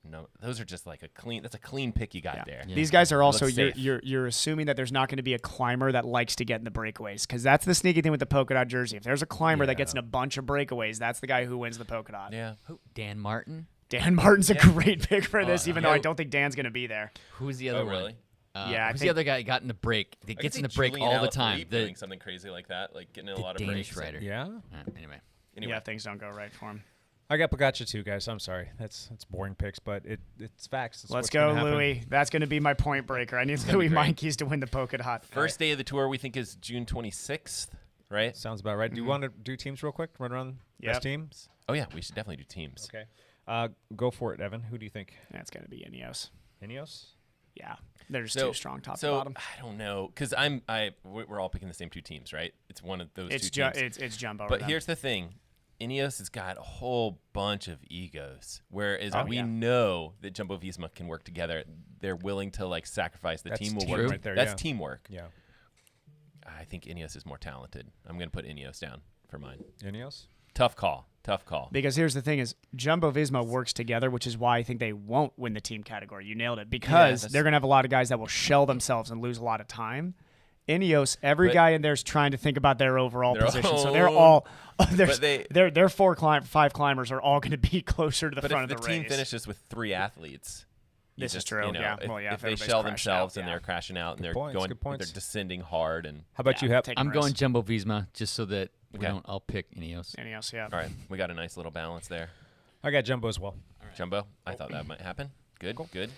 no. Those are just like a clean. That's a clean pick you got there. Yeah. These guys are also looks safe. you're assuming that there's not going to be a climber that likes to get in the breakaways, because that's the sneaky thing with the polka dot jersey. If there's a climber that gets in a bunch of breakaways, that's the guy who wins the polka dot. Yeah. Who? Dan Martin. Dan Martin's a great pick for this, even though I yeah. don't think Dan's going to be there. Who's the other Oh, one? really? Yeah, I who's think- the other guy that got in the break? That I could gets in see the break Julian all the time. Alaphilippe The doing something crazy like that, like getting in a lot of Danish breaks. rider. Yeah. Anyway. Anyway, Yeah, things don't go right for him. I got Pogača too, guys. I'm sorry. That's boring picks, but it's facts. It's Let's what's go, gonna happen. Louis. That's going to be my point breaker. I need gonna be Louis great. Meintjes to win the polka dot. first day of the tour we think is June 26th, right? Sounds about right. Do you want to do teams real quick? Run around Yep. best teams? Oh yeah, we should definitely do teams. Okay. Go for it, Evan. Who do you think? That's going to be Ineos. Ineos? Yeah, they're just too strong top to So bottom. I don't know, because we're all picking the same two teams, right? It's one of those It's two teams. it's Jumbo. But then. here's the thing. Ineos has got a whole bunch of egos, whereas we yeah. know that Jumbo Visma can work together. They're willing to like sacrifice. The That's team will team work. right there, That's yeah. teamwork. Yeah. I think Ineos is more talented. I'm going to put Ineos down for mine. Ineos? Tough call. Tough call. Because here's the thing: is Jumbo Visma works together, which is why I think they won't win the team category. You nailed it. Because that's- they're going to have a lot of guys that will shell themselves and lose a lot of time. Ineos, every But- guy in there is trying to think about their overall Their position. So own- they're all But they- their five climbers are all going to be closer to the But front if of the the team race. finishes with 3 athletes, you This is just, true, you know, yeah. If, Well, yeah, if if they everybody's shell crashed themselves out, and yeah. they're crashing out and they're points, going, good points. they're descending hard, and How about you, Hep? take I'm risks. going Jumbo Visma just so that we Okay. don't all pick Ineos. Ineos, yeah. all right, we got a nice little balance there. I got Jumbo as well. Jumbo, I thought that might happen. Good, good.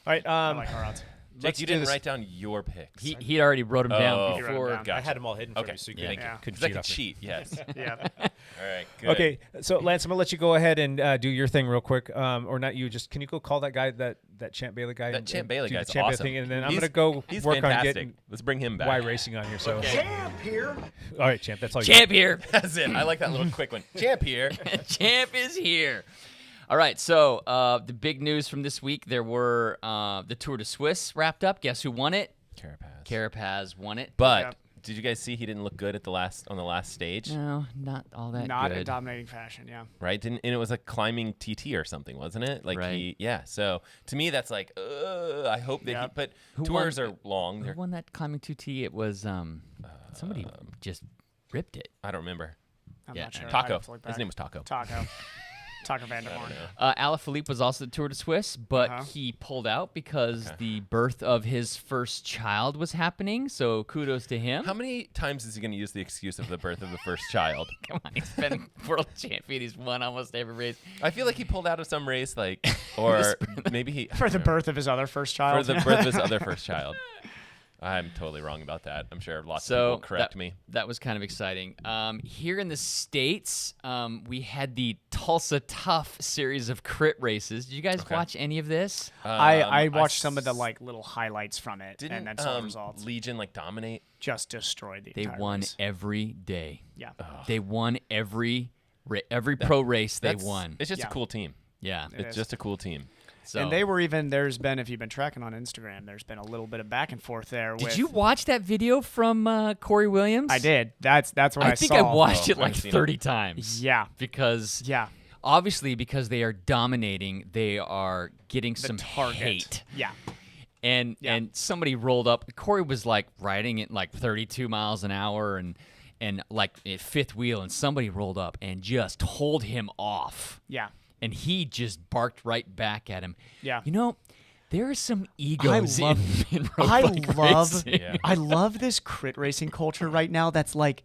All right. I like our odds. Jake, Let's you do didn't this. write down your picks. He already wrote them Oh. down He wrote 'em before. down. Gotcha. I had them all hidden Okay. for you, so you Yeah. couldn't, Yeah. couldn't Because I cheat could off me. cheat, yes. Yeah. All right, good. Okay, so Lance, I'm gonna let you go ahead and do your thing real quick, or not you. Just can you go call that guy, that Champ Bailey guy? That Champ Bailey do the guy's Champ Bailey awesome. thing, and then I'm He's- gonna go He's work fantastic. on getting Let's bring him back. Y Racing on here. So Champ here. all right, Champ, that's all you. Champ here. That's it. I like that little quick one. Champ here. Champ is here. All right, so the big news from this week, there were the Tour de Suisse wrapped up. Guess who won it? Carapaz. Carapaz won it. But Yeah. did you guys see he didn't look good at on the last stage? No, not all that Not good. in dominating fashion, yeah. Right? And it was a climbing TT or something, wasn't it? Like Right. yeah. So to me, that's like, I hope that. Yep. But Who tours won- are long. Who They're, won that climbing 2T? It was somebody just ripped it. I don't remember. I'm Yeah. not sure. I'd Taco. have to look His back. name was Taco. Taco. Taco Vanderhorn. Alaphilippe was also the Tour de Suisse, but Uh-huh. he pulled out because the birth of his first child was happening. So kudos to him. How many times is he going to use the excuse of the birth of the first child? Come on, he's been world champion. He's won almost every race. I feel like he pulled out of some race, like, or maybe he For the birth of his other first for child. the birth of his other first child. I'm totally wrong about that. I'm sure lots of people So will correct me. that was kind of exciting. Here in the States, we had the Tulsa Tough series of crit races. Did you guys watch any of this? I watched some of the like little highlights from it Didn't and then saw the results. Legion like dominate? Just destroyed the They entire won race. every day. Yeah. They won every pro race they That's- won. It's just Yeah. a cool team. Yeah. It It's is. just a cool team. So And they were even, there's been, if you've been tracking on Instagram, there's been a little bit of back and forth there. Did with, you watch that video from Corey Williams? I did. That's what I think saw. I watched Oh, it like I've seen it. 30 times. Yeah. Because Yeah. obviously because they are dominating, they are getting some Target. hate. Yeah. And Yeah. and somebody rolled up. Corey was like riding at like 32 miles an hour and like at fifth wheel, and somebody rolled up and just told him off. Yeah. And he just barked right back at him. Yeah. You know, there are some egos in road I bike love racing. Yeah. I love this crit racing culture right now that's like,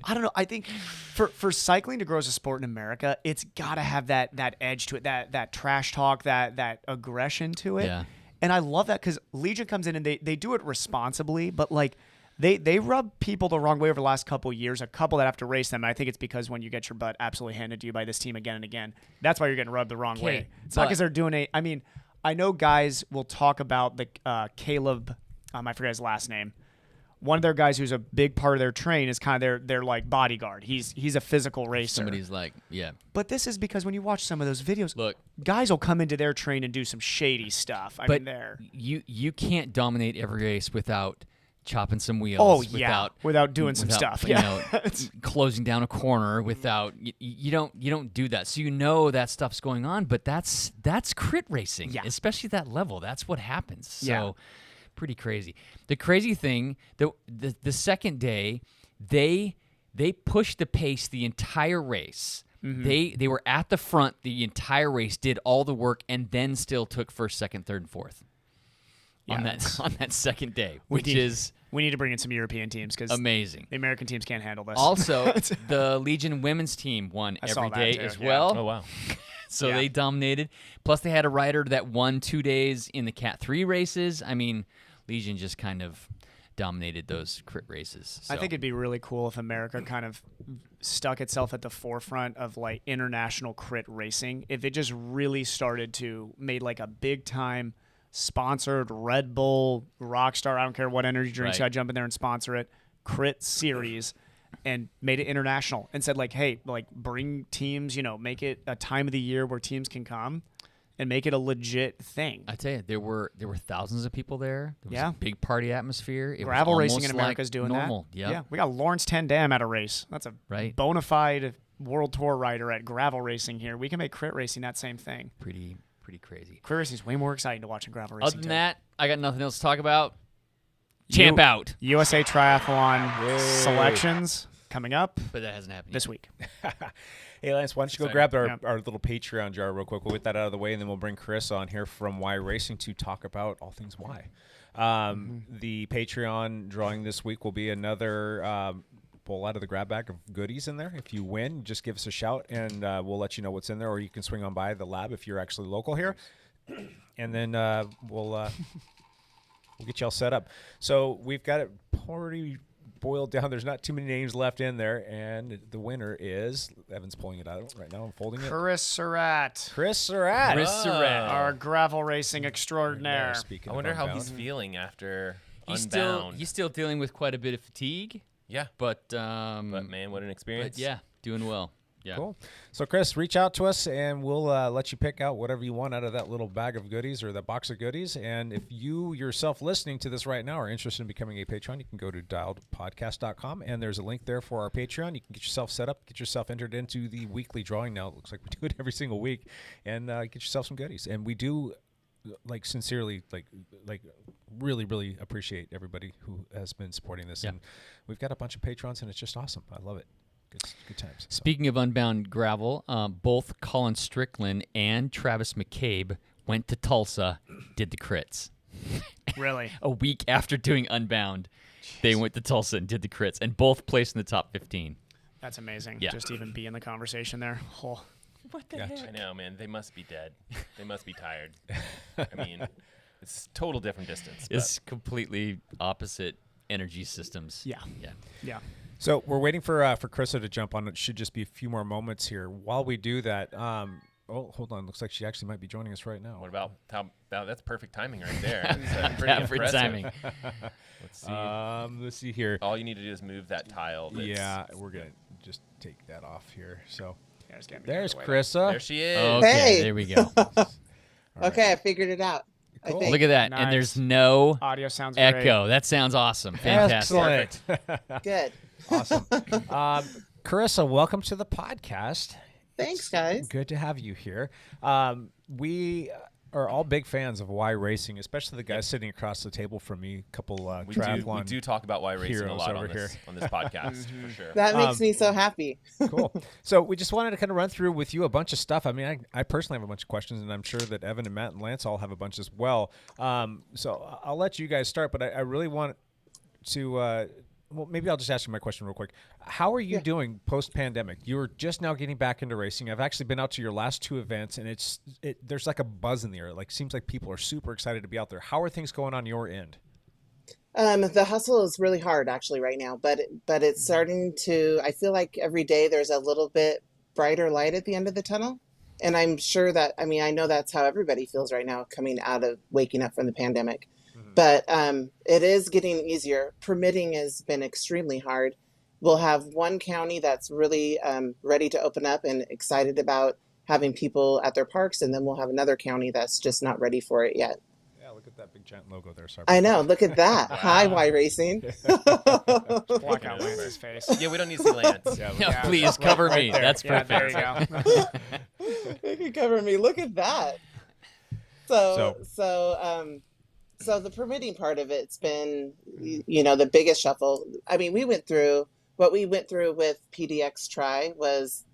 I don't know, I think for cycling to grow as a sport in America, it's got to have that edge to it, that trash talk, that aggression to it. Yeah. And I love that because Legion comes in and they do it responsibly, but like they rub people the wrong way over the last couple of years, a couple that have to race them. And I think it's because when you get your butt absolutely handed to you by this team again and again, that's why you're getting rubbed the wrong Okay, way. It's not but- because they're doing I mean, I know guys will talk about the Caleb, I forget his last name. One of their guys who's a big part of their train is kind of their like bodyguard. He's a physical racer. Somebody's like, yeah. But this is because when you watch some of those videos, Look, guys will come into their train and do some shady stuff. I but mean, there. you can't dominate every race without chopping some wheels. Oh yeah, without doing some stuff. You know, closing down a corner without you don't do that. So you know that stuff's going on, but that's crit racing, especially that level. That's what happens. So pretty crazy. The crazy thing, the second day, they pushed the pace the entire race. They were at the front the entire race, did all the work, and then still took first, second, third, and fourth. On that second day, we need to bring in some European teams because amazing. The American teams can't handle this. Also, the Legion women's team won every day as well. Oh wow! So they dominated. Plus, they had a rider that won 2 days in the Cat 3 races. I mean, Legion just kind of dominated those crit races. So. I think it'd be really cool if America kind of stuck itself at the forefront of like international crit racing. If it just really started to made like a big time sponsored Red Bull, Rockstar, I don't care what energy drinks, I jump in there and sponsor it, crit series, and made it international and said like, hey, like bring teams, make it a time of the year where teams can come and make it a legit thing. I tell you, there were thousands of people there. There was a big party atmosphere. It Gravel was racing in America is doing normal. that. Yeah, we got Lawrence Ten Dam at a race. That's a bona fide World Tour rider at gravel racing here. We can make crit racing that same thing. Pretty crazy. Crit racing is way more exciting to watch than gravel racing. Other than that, I got nothing else to talk about. Champ out. USA Triathlon selections coming up. But that hasn't happened this yet. week. Hey, Lance, why don't you go grab our little Patreon jar real quick. We'll get that out of the way, and then we'll bring Chris on here from Y Racing to talk about all things Y. The Patreon drawing this week will be another pull out of the grab bag of goodies in there. If you win, just give us a shout, and we'll let you know what's in there, or you can swing on by the lab if you're actually local here, and then we'll get you all set up. So we've got it pretty boiled down. There's not too many names left in there, and the winner is Evan's pulling it out right now. I'm folding it. Chris Surratt. Our gravel racing extraordinaire. I wonder how he's feeling after Unbound. He's still dealing with quite a bit of fatigue. Yeah, but man, what an experience! But yeah, doing well. Yeah. Cool. So, Chris, reach out to us, and we'll let you pick out whatever you want out of that little bag of goodies or that box of goodies. And if you yourself listening to this right now are interested in becoming a Patreon, you can go to dialedpodcast.com, and there's a link there for our Patreon. You can get yourself set up, get yourself entered into the weekly drawing now. It looks like we do it every single week, and get yourself some goodies. And we do, sincerely, really, really appreciate everybody who has been supporting this. And we've got a bunch of patrons, and it's just awesome. I love it. Good times. So. Speaking of Unbound gravel, both Colin Strickland and Travis McCabe went to Tulsa, did the crits. Really? A week after doing Unbound, they went to Tulsa and did the crits, and both placed in the top 15. That's amazing. Yeah. Just to even be in the conversation there. Oh. What the heck? I know, man. They must be dead. They must be tired. I mean, it's total different distance. It's completely opposite energy systems. Yeah. So we're waiting for Krista to jump on. It should just be a few more moments here. While we do that, hold on. Looks like she actually might be joining us right now. What about that's perfect timing right there. That's pretty Perfect impressive. timing. Let's see. Let's see here. All you need to do is move that tile. Yeah, we're gonna just take that off here. So there's Krista. There she is. Okay, Hey. there we go. Okay, I figured it out. Cool. I think. Look at that. Nice. And there's no audio sounds echo. That sounds awesome. Fantastic. Excellent. Good. Awesome. Carissa, welcome to the podcast. Thanks, guys. Good to have you here. We are all big fans of Y Racing, especially the guys sitting across the table from me. A couple triathlon. We do talk about Y Racing a lot on here. this podcast, for sure. That makes me so happy. Cool. So we just wanted to kind of run through with you a bunch of stuff. I mean, I personally have a bunch of questions, and I'm sure that Evan and Matt and Lance all have a bunch as well. So I'll let you guys start, but I really want to well, maybe I'll just ask you my question real quick. How are you doing post-pandemic? You're just now getting back into racing. I've actually been out to your last two events, and there's like a buzz in the air. Like, seems like people are super excited to be out there. How are things going on your end? The hustle is really hard actually right now, but it's starting to. I feel like every day there's a little bit brighter light at the end of the tunnel, and I'm sure that. I mean, I know that's how everybody feels right now, coming out of waking up from the pandemic. But it is getting easier. Permitting has been extremely hard. We'll have one county that's really ready to open up and excited about having people at their parks, and then we'll have another county that's just not ready for it yet. Yeah, look at that big giant logo there. Sorry. I know. Look at that. Hi, Y Racing. Block out Lance's face. Yeah, we don't need to see Lance. Yeah, please cover me. there. That's Yeah, perfect. there you go. You can cover me. Look at that. So the permitting part of it's been, the biggest shuffle. I mean, what we went through with PDX Try was,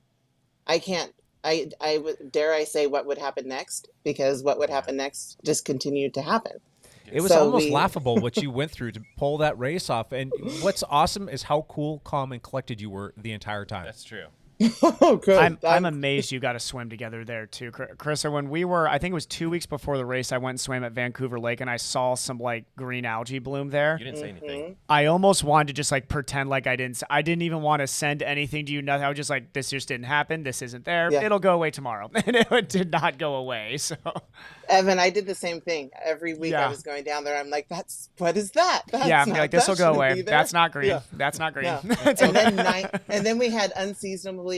dare I say what would happen next, because what would happen next just continued to happen. It was almost laughable what you went through to pull that race off. And what's awesome is how cool, calm, and collected you were the entire time. That's true. Oh, good. I'm amazed you got to swim together there too, Carissa. When we were, I think it was 2 weeks before the race, I went and swam at Vancouver Lake, and I saw some like green algae bloom there. You didn't say anything. I almost wanted to just like pretend like I didn't even want to send anything to you. Nothing. I was just like, this just didn't happen. This isn't there. Yeah. It'll go away tomorrow, and it did not go away. So, Evan, I did the same thing. Every week I was going down there. I'm like, what is that? I'm like, this will go away. That's not green. Yeah. That's not green. No. And then we had unseasonably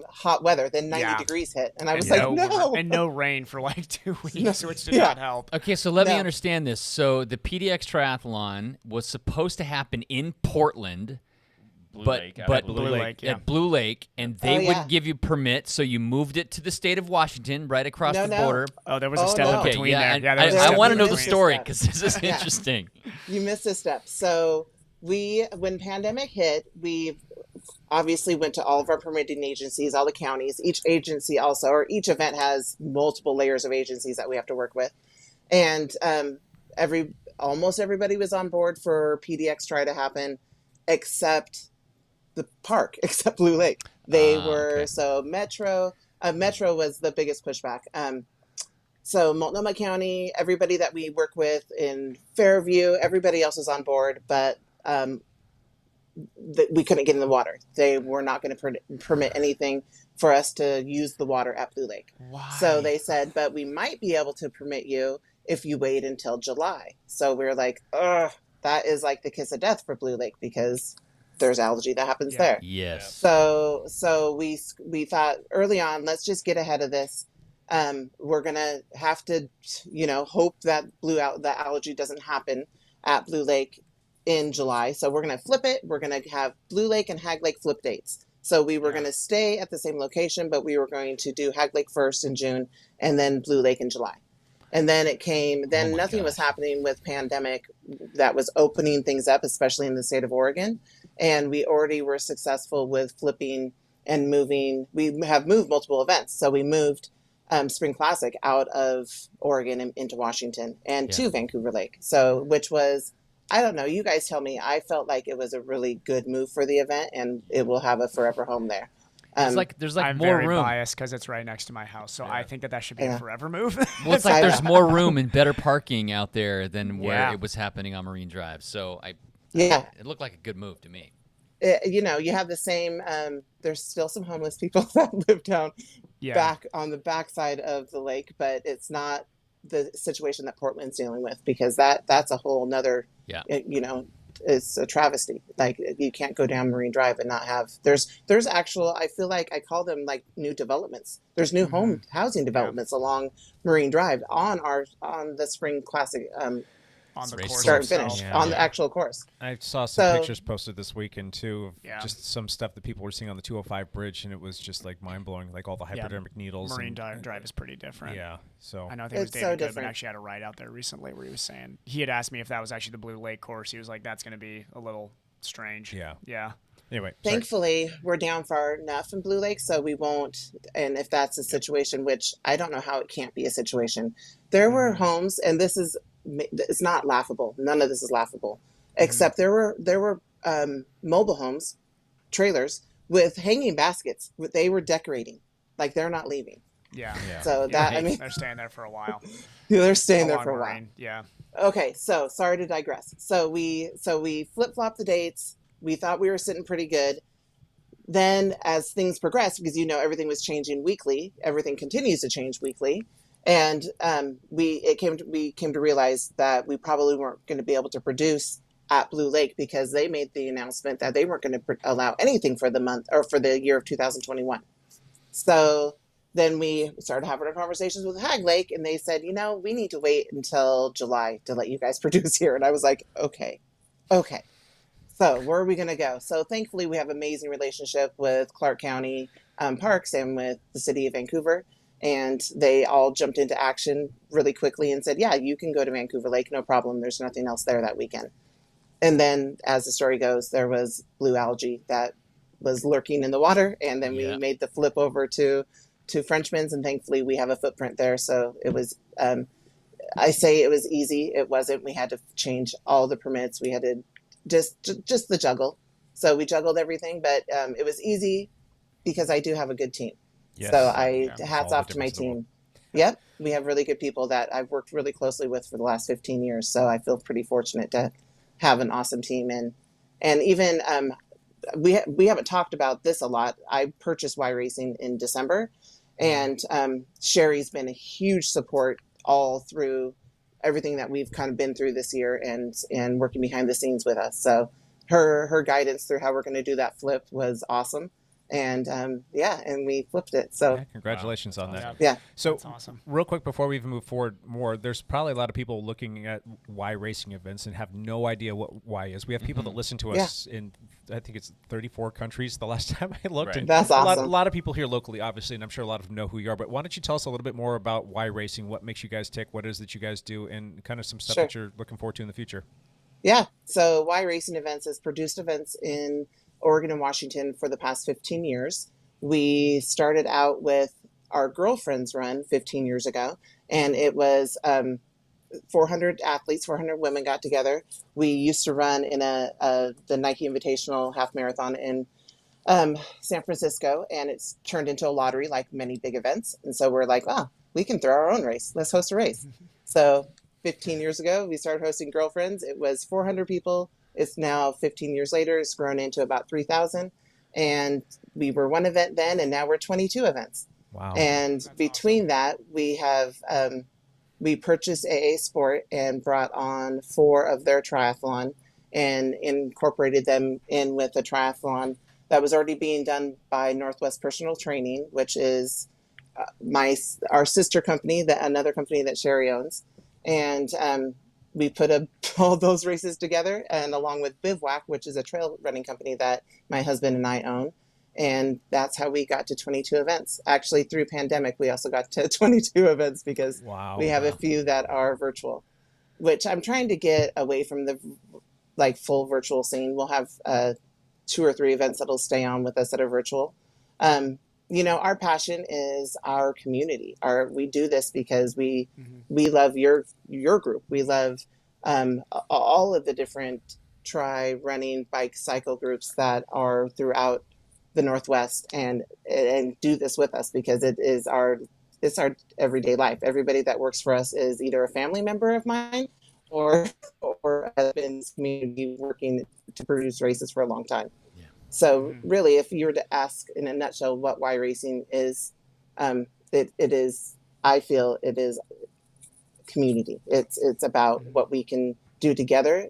hot weather. Then 90 degrees hit, and I was like, no. And no rain for like 2 weeks, which did not help. Okay, so let me understand this. So the PDX Triathlon was supposed to happen in Portland, Blue but Lake, but Blue Lake, yeah. at Blue Lake, and they wouldn't give you permit, so you moved it to the state of Washington, right across the border. Oh, there was a step in Okay, between yeah, there. and Yeah, I want to know the between story there. because this is interesting. You missed a step. So when pandemic hit, we obviously went to all of our permitting agencies, all the counties. Each agency also, or each event has multiple layers of agencies that we have to work with. And almost everybody was on board for PDX Try to happen, except the park, except Blue Lake. They were, okay. So Metro was the biggest pushback. So Multnomah County, everybody that we work with in Fairview, everybody else is on board, but we couldn't get in the water. They were not going to permit anything for us to use the water at Blue Lake. Why? So they said, but we might be able to permit you if you wait until July. So we were like, that is like the kiss of death for Blue Lake because there's algae that happens there. Yes. So we thought early on, let's just get ahead of this. We're gonna have to, hope that the algae doesn't happen at Blue Lake in July. So we're gonna flip it. We're gonna have Blue Lake and Hag Lake flip dates. So we were gonna stay at the same location, but we were going to do Hag Lake first in June, and then Blue Lake in July. And then it came. Then nothing was happening with pandemic that was opening things up, especially in the state of Oregon. And we already were successful with flipping and moving. We have moved multiple events. So we moved Spring Classic out of Oregon and into Washington and to Vancouver Lake. So, which was, I don't know, you guys tell me, I felt like it was a really good move for the event and it will have a forever home there. There's like I'm more very room. biased because it's right next to my house, so I think that should be a forever move. Well, it's like there's more room and better parking out there than where Yeah. it was happening on Marine Drive. So it looked like a good move to me. You have the same, there's still some homeless people that live down back on the backside of the lake, but it's not the situation that Portland's dealing with because that's a whole nother, it's a travesty. Like you can't go down Marine Drive and not have, there's actual, I feel like I call them like new developments. There's new home housing developments along Marine Drive on the Spring Classic, on the Race course start and itself. finish on the actual course. I saw some So- pictures posted this weekend too of Yeah. just some stuff that people were seeing on the 205 bridge, and it was just like mind blowing, like all the hypodermic needles. Marine and, Drive is pretty different. Yeah, so I know. I think it was It's so David Goodman different. actually had a ride out there recently where he was saying he had asked me if that was actually the Blue Lake course. He was like, "That's going to be a little strange." Yeah. Yeah. Anyway, sorry. Thankfully, we're down far enough in Blue Lake, so we won't. And if that's a situation, which I don't know how it can't be a situation, there were homes, and it's not laughable. None of this is laughable, except there were mobile homes, trailers with hanging baskets. They were decorating, like they're not leaving. Yeah. So Yeah, that they're staying there for a while. they're staying there Along for a while. Marine. Yeah. Okay, so sorry to digress. So we flip-flopped the dates. We thought we were sitting pretty good. Then as things progressed, because everything was changing weekly, everything continues to change weekly. And we came to realize that we probably weren't going to be able to produce at Blue Lake because they made the announcement that they weren't going to allow anything for the month or for the year of 2021. So then we started having our conversations with Hag Lake, and they said, we need to wait until July to let you guys produce here. And I was like, okay. So where are we going to go? So thankfully, we have an amazing relationship with Clark County Parks and with the city of Vancouver. And they all jumped into action really quickly and said, yeah, you can go to Vancouver Lake. No problem. There's nothing else there that weekend. And then, as the story goes, there was blue algae that was lurking in the water. And then we made the flip over to Frenchman's. And thankfully, we have a footprint there. So it was, I say it was easy. It wasn't. We had to change all the permits. We had to just the juggle. So we juggled everything. But it was easy because I do have a good team. Yes. So hats off to my team. Yep. We have really good people that I've worked really closely with for the last 15 years. So I feel pretty fortunate to have an awesome team. And even we haven't talked about this a lot. I purchased Y Racing in December, and Sherry's been a huge support all through everything that we've kind of been through this year and working behind the scenes with us. So her guidance through how we're going to do that flip was awesome. And and we flipped it. So congratulations on that. Yeah. So That's awesome. real quick before we even move forward more, there's probably a lot of people looking at Y racing events and have no idea what Y is. We have people that listen to us in, I think it's 34 countries the last time I looked. Right. And That's awesome. A lot of people here locally, obviously, and I'm sure a lot of them know who you are. But why don't you tell us a little bit more about Y racing, what makes you guys tick, what it is that you guys do, and kind of some stuff that you're looking forward to in the future. Yeah. So Y Racing Events has produced events in Oregon and Washington for the past 15 years. We started out with our Girlfriends Run 15 years ago, and it was 400 athletes, 400 women got together. We used to run in the Nike Invitational Half Marathon in San Francisco, and it's turned into a lottery like many big events. And so we're like, we can throw our own race. Let's host a race. So 15 years ago, we started hosting Girlfriends. It was 400 people. It's now 15 years later, it's grown into about 3,000. And we were one event then, and now we're 22 events. Wow. And That's between that, we have, we purchased AA Sport and brought on 4 of their triathlon and incorporated them in with a triathlon that was already being done by Northwest Personal Training, which is our sister company, another company that Sherry owns. And we put all those races together, and along with Bivouac, which is a trail running company that my husband and I own. And that's how we got to 22 events. Actually, through pandemic, we also got to 22 events because we have a few that are virtual, which I'm trying to get away from the full virtual scene. We'll have 2 or 3 events that'll stay on with us that are virtual. Our passion is our community. We do this because we love your group. We love all of the different running, bike, cycle groups that are throughout the Northwest and do this with us because it's our everyday life. Everybody that works for us is either a family member of mine or has been in this community working to produce races for a long time. So really, if you were to ask in a nutshell what Y Racing is, it is, I feel it is community. It's about what we can do together.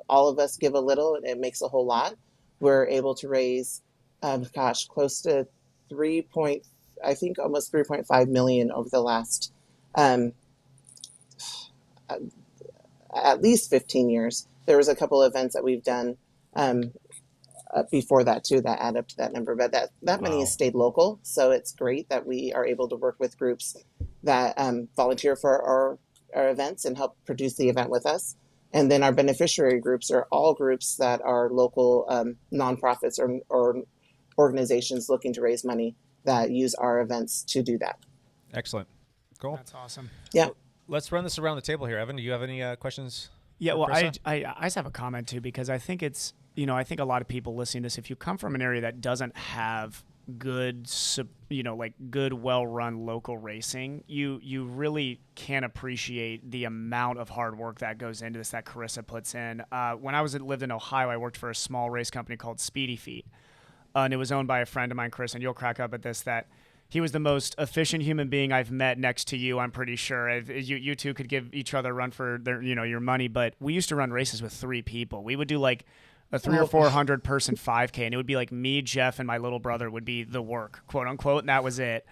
All of us give a little and it makes a whole lot. We're able to raise, close to almost 3.5 million over the last, at least 15 years. There was a couple of events that we've done, before that too, that add up to that number, but that money has stayed local. So it's great that we are able to work with groups that volunteer for our events and help produce the event with us. And then our beneficiary groups are all groups that are local nonprofits or organizations looking to raise money that use our events to do that. Excellent. Cool. That's awesome. Yeah. Let's run this around the table here. Evan, do you have any questions? Yeah, well, Krista? I just have a comment too, because I think it's, I think a lot of people listening to this, if you come from an area that doesn't have good, good, well-run local racing, you really can't appreciate the amount of hard work that goes into this, that Carissa puts in. When I lived in Ohio, I worked for a small race company called Speedy Feet, and it was owned by a friend of mine, Chris, and you'll crack up at this, that he was the most efficient human being I've met next to you, I'm pretty sure. You two could give each other a run for your money, but we used to run races with 3 people. We would do like a 300 or 400 person 5K, and it would be like me, Jeff, and my little brother would be the work, quote unquote, and that was it.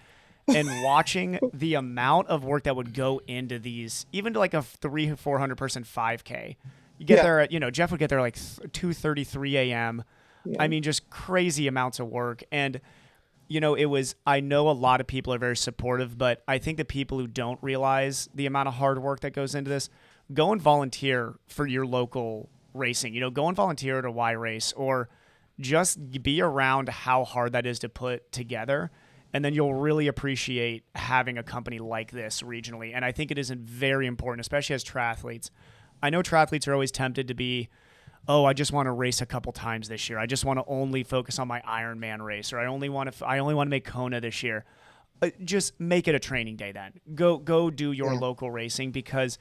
and watching the amount of work that would go into these, even to like a 300-400 person 5K. You get there at, Jeff would get there like 2:33 a.m. I mean, just crazy amounts of work. And, I know a lot of people are very supportive, but I think the people who don't realize the amount of hard work that goes into this, go and volunteer for your local racing. Go and volunteer at a Y race, or just be around how hard that is to put together. And then you'll really appreciate having a company like this regionally. And I think it is very important, especially as triathletes. I know triathletes are always tempted to be, I just want to race a couple times this year. I just want to only focus on my Ironman race, or I only want to make Kona this year. Just make it a training day then. Go do your local racing, because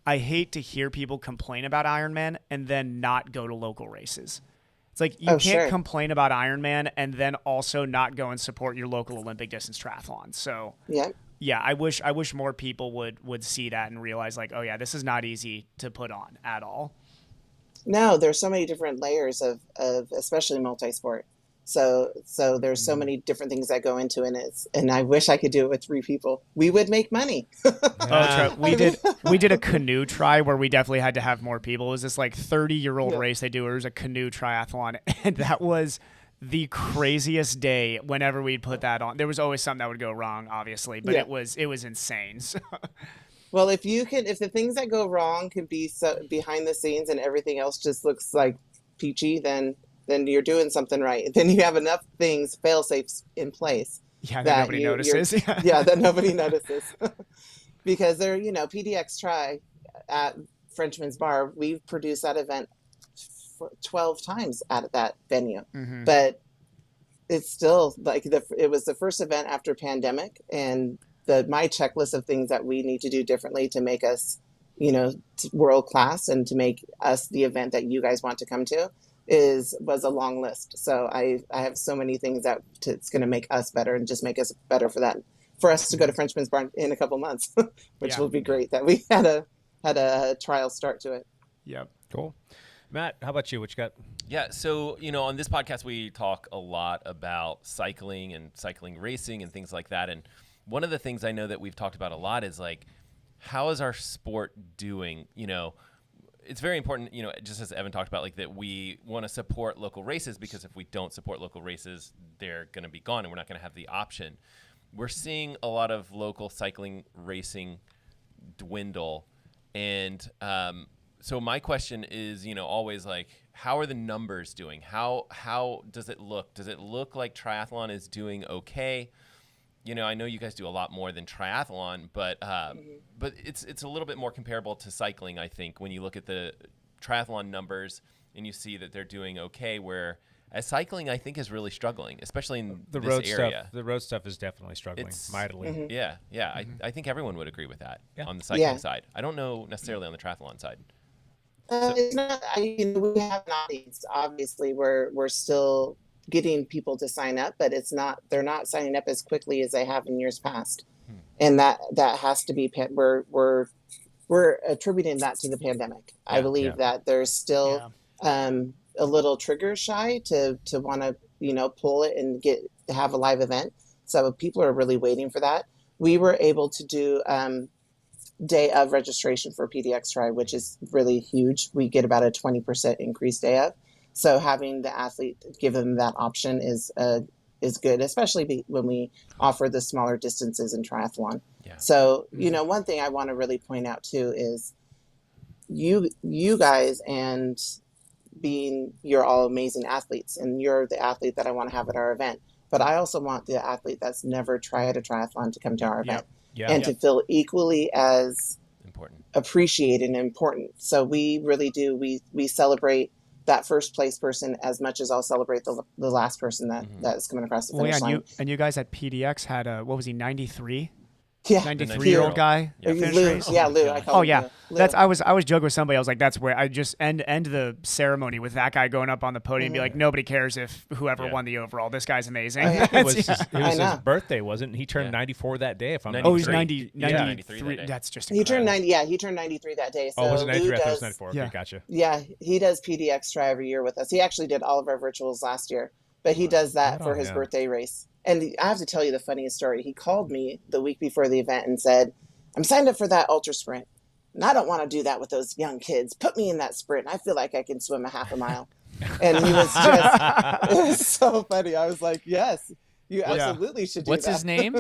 I hate to hear people complain about Ironman and then not go to local races. It's like you can't complain about Ironman and then also not go and support your local Olympic distance triathlon. So yeah, I wish more people would see that and realize like, oh yeah, this is not easy to put on at all. No, there's so many different layers of especially multi-sport. So there's so many different things that go into it, and I wish I could do it with 3 people. We would make money. We did a canoe try where we definitely had to have more people. It was this like 30-year-old race they do. It was a canoe triathlon, and that was the craziest day whenever we'd put that on. There was always something that would go wrong, obviously, but it was insane. So. Well, if the things that go wrong can be behind the scenes and everything else just looks like peachy, then you're doing something right. Then you have enough fail safes in place. Yeah, that nobody notices. That nobody notices. Because they're, PDX Tri at Frenchman's Bar, we've produced that event 12 times at that venue. Mm-hmm. But it's still like it was the first event after pandemic, and my checklist of things that we need to do differently to make us, world class and to make us the event that you guys want to come to was a long list. So I have so many things that it's going to make us better and just make us better for us to go to Frenchman's Bar in a couple months, which will be great that we had a trial start to it. Yep. Cool. Matt, how about you? What you got? Yeah, so, on this podcast, we talk a lot about cycling and cycling racing and things like that. And one of the things I know that we've talked about a lot is like, how is our sport doing? It's very important, just as Evan talked about, like that we want to support local races, because if we don't support local races, they're going to be gone and we're not going to have the option. We're seeing a lot of local cycling racing dwindle. And so my question is, always like, how are the numbers doing? How does it look? Does it look like triathlon is doing okay? I know you guys do a lot more than triathlon, but it's a little bit more comparable to cycling, I think, when you look at the triathlon numbers and you see that they're doing okay, where as cycling, I think, is really struggling, especially in the this road area. Stuff. The road stuff is definitely struggling mightily. Mm-hmm. Yeah. Mm-hmm. I think everyone would agree with that on the cycling side. I don't know necessarily on the triathlon side. It's not. We have an audience. Obviously, we're still getting people to sign up, but they're not signing up as quickly as they have in years past. And that has to be, we're attributing that to the pandemic. I believe that there's still a little trigger shy to want to, pull it and have a live event. So people are really waiting for that. We were able to do day of registration for PDX Tri, which is really huge. We get about a 20% increase day of. So having the athlete give them that option is good, especially when we offer the smaller distances in triathlon. Yeah. So, one thing I want to really point out too is you guys, and you're all amazing athletes, and you're the athlete that I want to have at our event. But I also want the athlete that's never tried a triathlon to come to our event and to feel equally as important, appreciated and important. So we really do. We celebrate that first place person as much as I'll celebrate the last person that is coming across the finish line. You guys at PDX had what was he, 93? Yeah, 93-year-old guy. Lou. Lou. I call him Lou. That's I was joking with somebody. I was like, that's where I just end the ceremony with that guy going up on the podium and be like, nobody cares if whoever won the overall. This guy's amazing. It was his birthday, wasn't it? He turned 94 that day. If I'm not he's 93. That's just incredible. He turned 90. Yeah, he turned 93 that day. So was it 93? Lou I thought it was 94. Okay, gotcha. Yeah, he does PDX Tri every year with us. He actually did all of our virtuals last year, but he does that for his birthday race. And I have to tell you the funniest story. He called me the week before the event and said, I'm signed up for that ultra sprint. And I don't want to do that with those young kids. Put me in that sprint. I feel like I can swim a half a mile. And he was it was so funny. I was like, yes, you absolutely should do What's that. his name?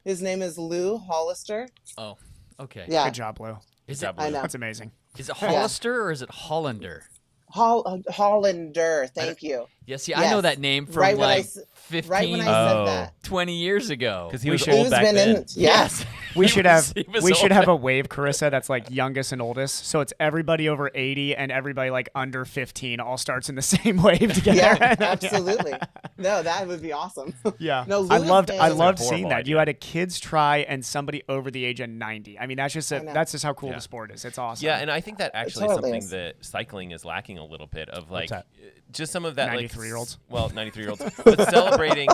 His name is Lou Hollister. Oh, okay. Yeah. Good job, Lou. Is it, I know. That's amazing. is it Hollister or is it Hollander? Hollander. Thank you. Yeah, see, I know Yes. that name from Right when I like s- 15, Right when I Oh. said that. 20 years ago. Because he We was should- old Lou's back been then. in. Yes. We He should was- have he was we should old. have a wave, Carissa, that's like youngest and oldest. So it's everybody over 80 and everybody like under 15 all starts in the same wave together. Yeah, absolutely. No, that would be awesome. Yeah. No, I Lou's loved been- I That's a loved horrible seeing that. idea. You had a kids try and somebody over the age of 90. I mean, that's just I know. that's just how cool Yeah. the sport is. It's awesome. Yeah, and I think that actually totally something is. that cycling is lacking a little bit of, like that? just some of that, like 93-year-olds. Well, 93-year-olds, but celebrating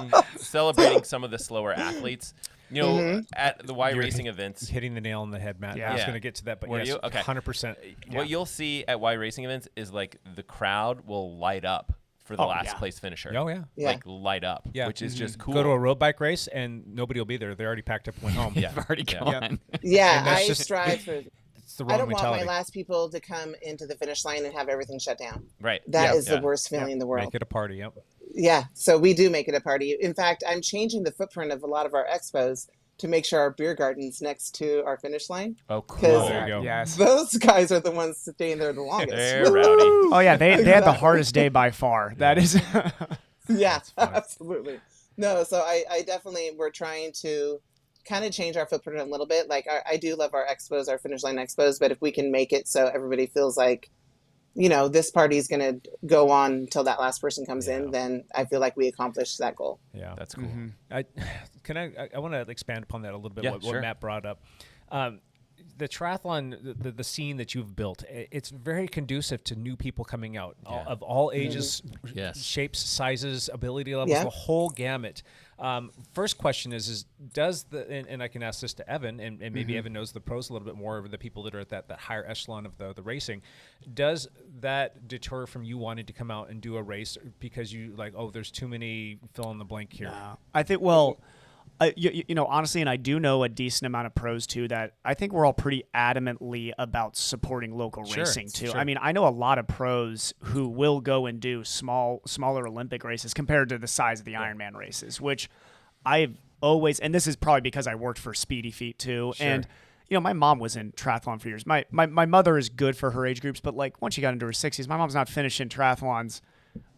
some of the slower athletes. You know, at the Y You're racing events, Hitting the nail on the head, Matt. Yeah. I was Yeah. going to get to that, but Were yes, you? Okay. 100%. what you'll see at Y racing events is like the crowd will light up for the Oh, last yeah. place finisher. Oh, yeah. Yeah. Like light up, Yeah. which is just cool. Go to a road bike race and nobody will be there. They're already packed up and went home. Yeah. I've already Yeah. gone. Yeah, And that's I just- strive for. It's the I wrong don't mentality. want my last people to come into the finish line and have everything shut down. Right. That is Yeah. the worst feeling in the world. Make it a party. Yep. Yeah, so we do make it a party. In fact, I'm changing the footprint of a lot of our expos to make sure our beer garden's next to our finish line. Oh, cool. Because There you go. Yes. those guys are the ones staying there the longest. They're rowdy. Oh yeah, they had the hardest day by far. That is Yeah, absolutely. No, so I definitely, we're trying to kind of change our footprint a little bit. Like I do love our expos, our finish line expos, but if we can make it so everybody feels like, you know, this party is going to go on until that last person comes in, then I feel like we accomplished that goal. Yeah. That's cool. I want to expand upon that a little bit. Yeah, what sure. Matt brought up, the triathlon, the scene that you've built, it's very conducive to new people coming out of all ages, Yes. shapes, sizes, ability levels, Yeah. the whole gamut. First question is does and I can ask this to Evan, and maybe Evan knows the pros a little bit more of the people that are at that higher echelon of the racing. Does that deter from you wanting to come out and do a race because you like, oh, there's too many fill in the blank here? I think, well, you know, honestly, and I do know a decent amount of pros too that I think we're all pretty adamantly about supporting local Sure, racing too. sure. I mean, I know a lot of pros who will go and do smaller Olympic races compared to the size of the Ironman races, which I've always, and this is probably because I worked for Speedy Feet too, and you know, my mom was in triathlon for years. My mother is good for her age groups, but like once she got into her 60s, my mom's not finishing triathlons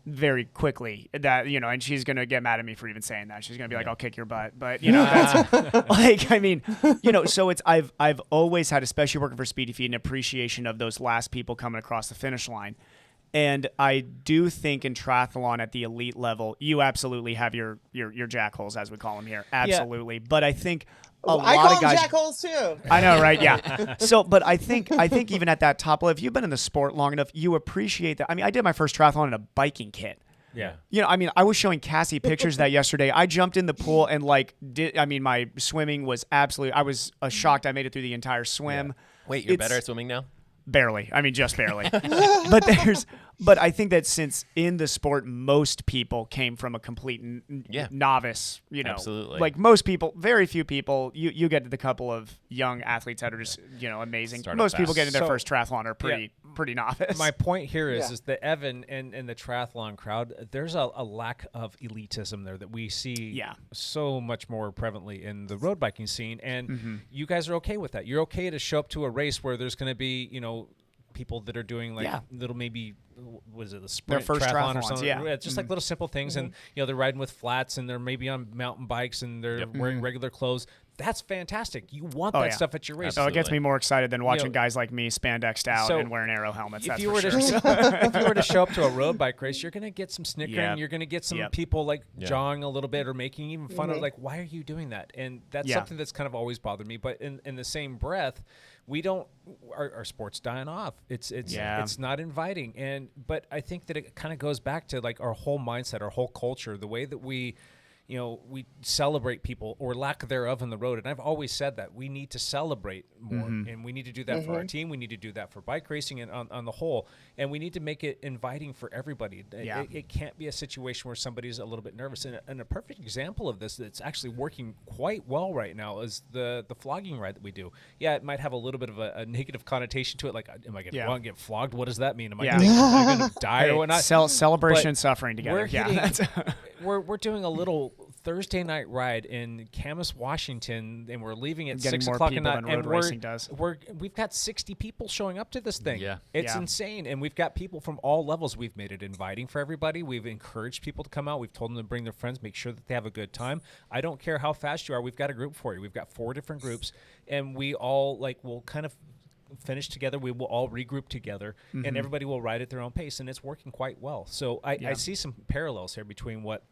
very quickly, that, you know, and she's gonna get mad at me for even saying that. She's gonna be like, I'll kick your butt, but you know, that's like, I mean, you know, so it's I've always had, especially working for Speedy Feet, an appreciation of those last people coming across the finish line. And I do think in triathlon at the elite level, you absolutely have your jackholes, as we call them here, absolutely. But I think a I lot call of them guys. jackholes too. I know, right? Yeah. So, but I think even at that top level, if you've been in the sport long enough, you appreciate that. I mean, I did my first triathlon in a biking kit. Yeah. You know, I mean, I was showing Cassie pictures of that yesterday. I jumped in the pool and my swimming was absolutely. I was shocked. I made it through the entire swim. Wait, you're It's- better at swimming now? Barely. I mean, just barely. But I think that since in the sport, most people came from a complete novice, you know, Absolutely. like most people, very few people, you get to the couple of young athletes that are just, you know, amazing. Start Most up people fast. getting their So- first triathlon are pretty novice. My point here is Yeah. is that Evan and the triathlon crowd, there's a lack of elitism there that we see so much more prevalently in the road biking scene, and you guys are okay with that. You're okay to show up to a race where there's going to be, you know, people that are doing like little maybe was it the sprint first triathlon or triathlons, something? yeah. Just like little simple things, and you know they're riding with flats and they're maybe on mountain bikes and they're wearing regular clothes. That's fantastic. You want that stuff at your race. So it gets me more excited than watching know, guys like me spandexed out so and wearing arrow helmets. If That's you for were sure. to if you were to show up to a road bike race, you're gonna get some snickering. Yep. You're gonna get some Yep. people like jawing a little bit or making even fun of like, why are you doing that? And that's Yeah. something that's kind of always bothered me. But in the same breath, we don't our sport's dying off. It's not inviting. But I think that it kind of goes back to like our whole mindset, our whole culture, the way that we we celebrate people or lack thereof on the road. And I've always said that we need to celebrate more, and we need to do that for our team. We need to do that for bike racing and on the whole, and we need to make it inviting for everybody. It can't be a situation where somebody's a little bit nervous. And a perfect example of this that's actually working quite well right now is the flogging ride that we do. Yeah, it might have a little bit of a negative connotation to it. Like, am I going to get flogged? What does that mean? Am I going to die or whatnot? Celebration and suffering together. We're doing a little Thursday night ride in Camas, Washington, and we're leaving at Getting 6 more o'clock people at night. than road racing does. We've got 60 people showing up to this thing. Yeah. It's insane, and we've got people from all levels. We've made it inviting for everybody. We've encouraged people to come out. We've told them to bring their friends, make sure that they have a good time. I don't care how fast you are. We've got a group for you. We've got 4 different groups, and we all will kind of finish together. We will all regroup together, and everybody will ride at their own pace, and it's working quite well. So I see some parallels here between what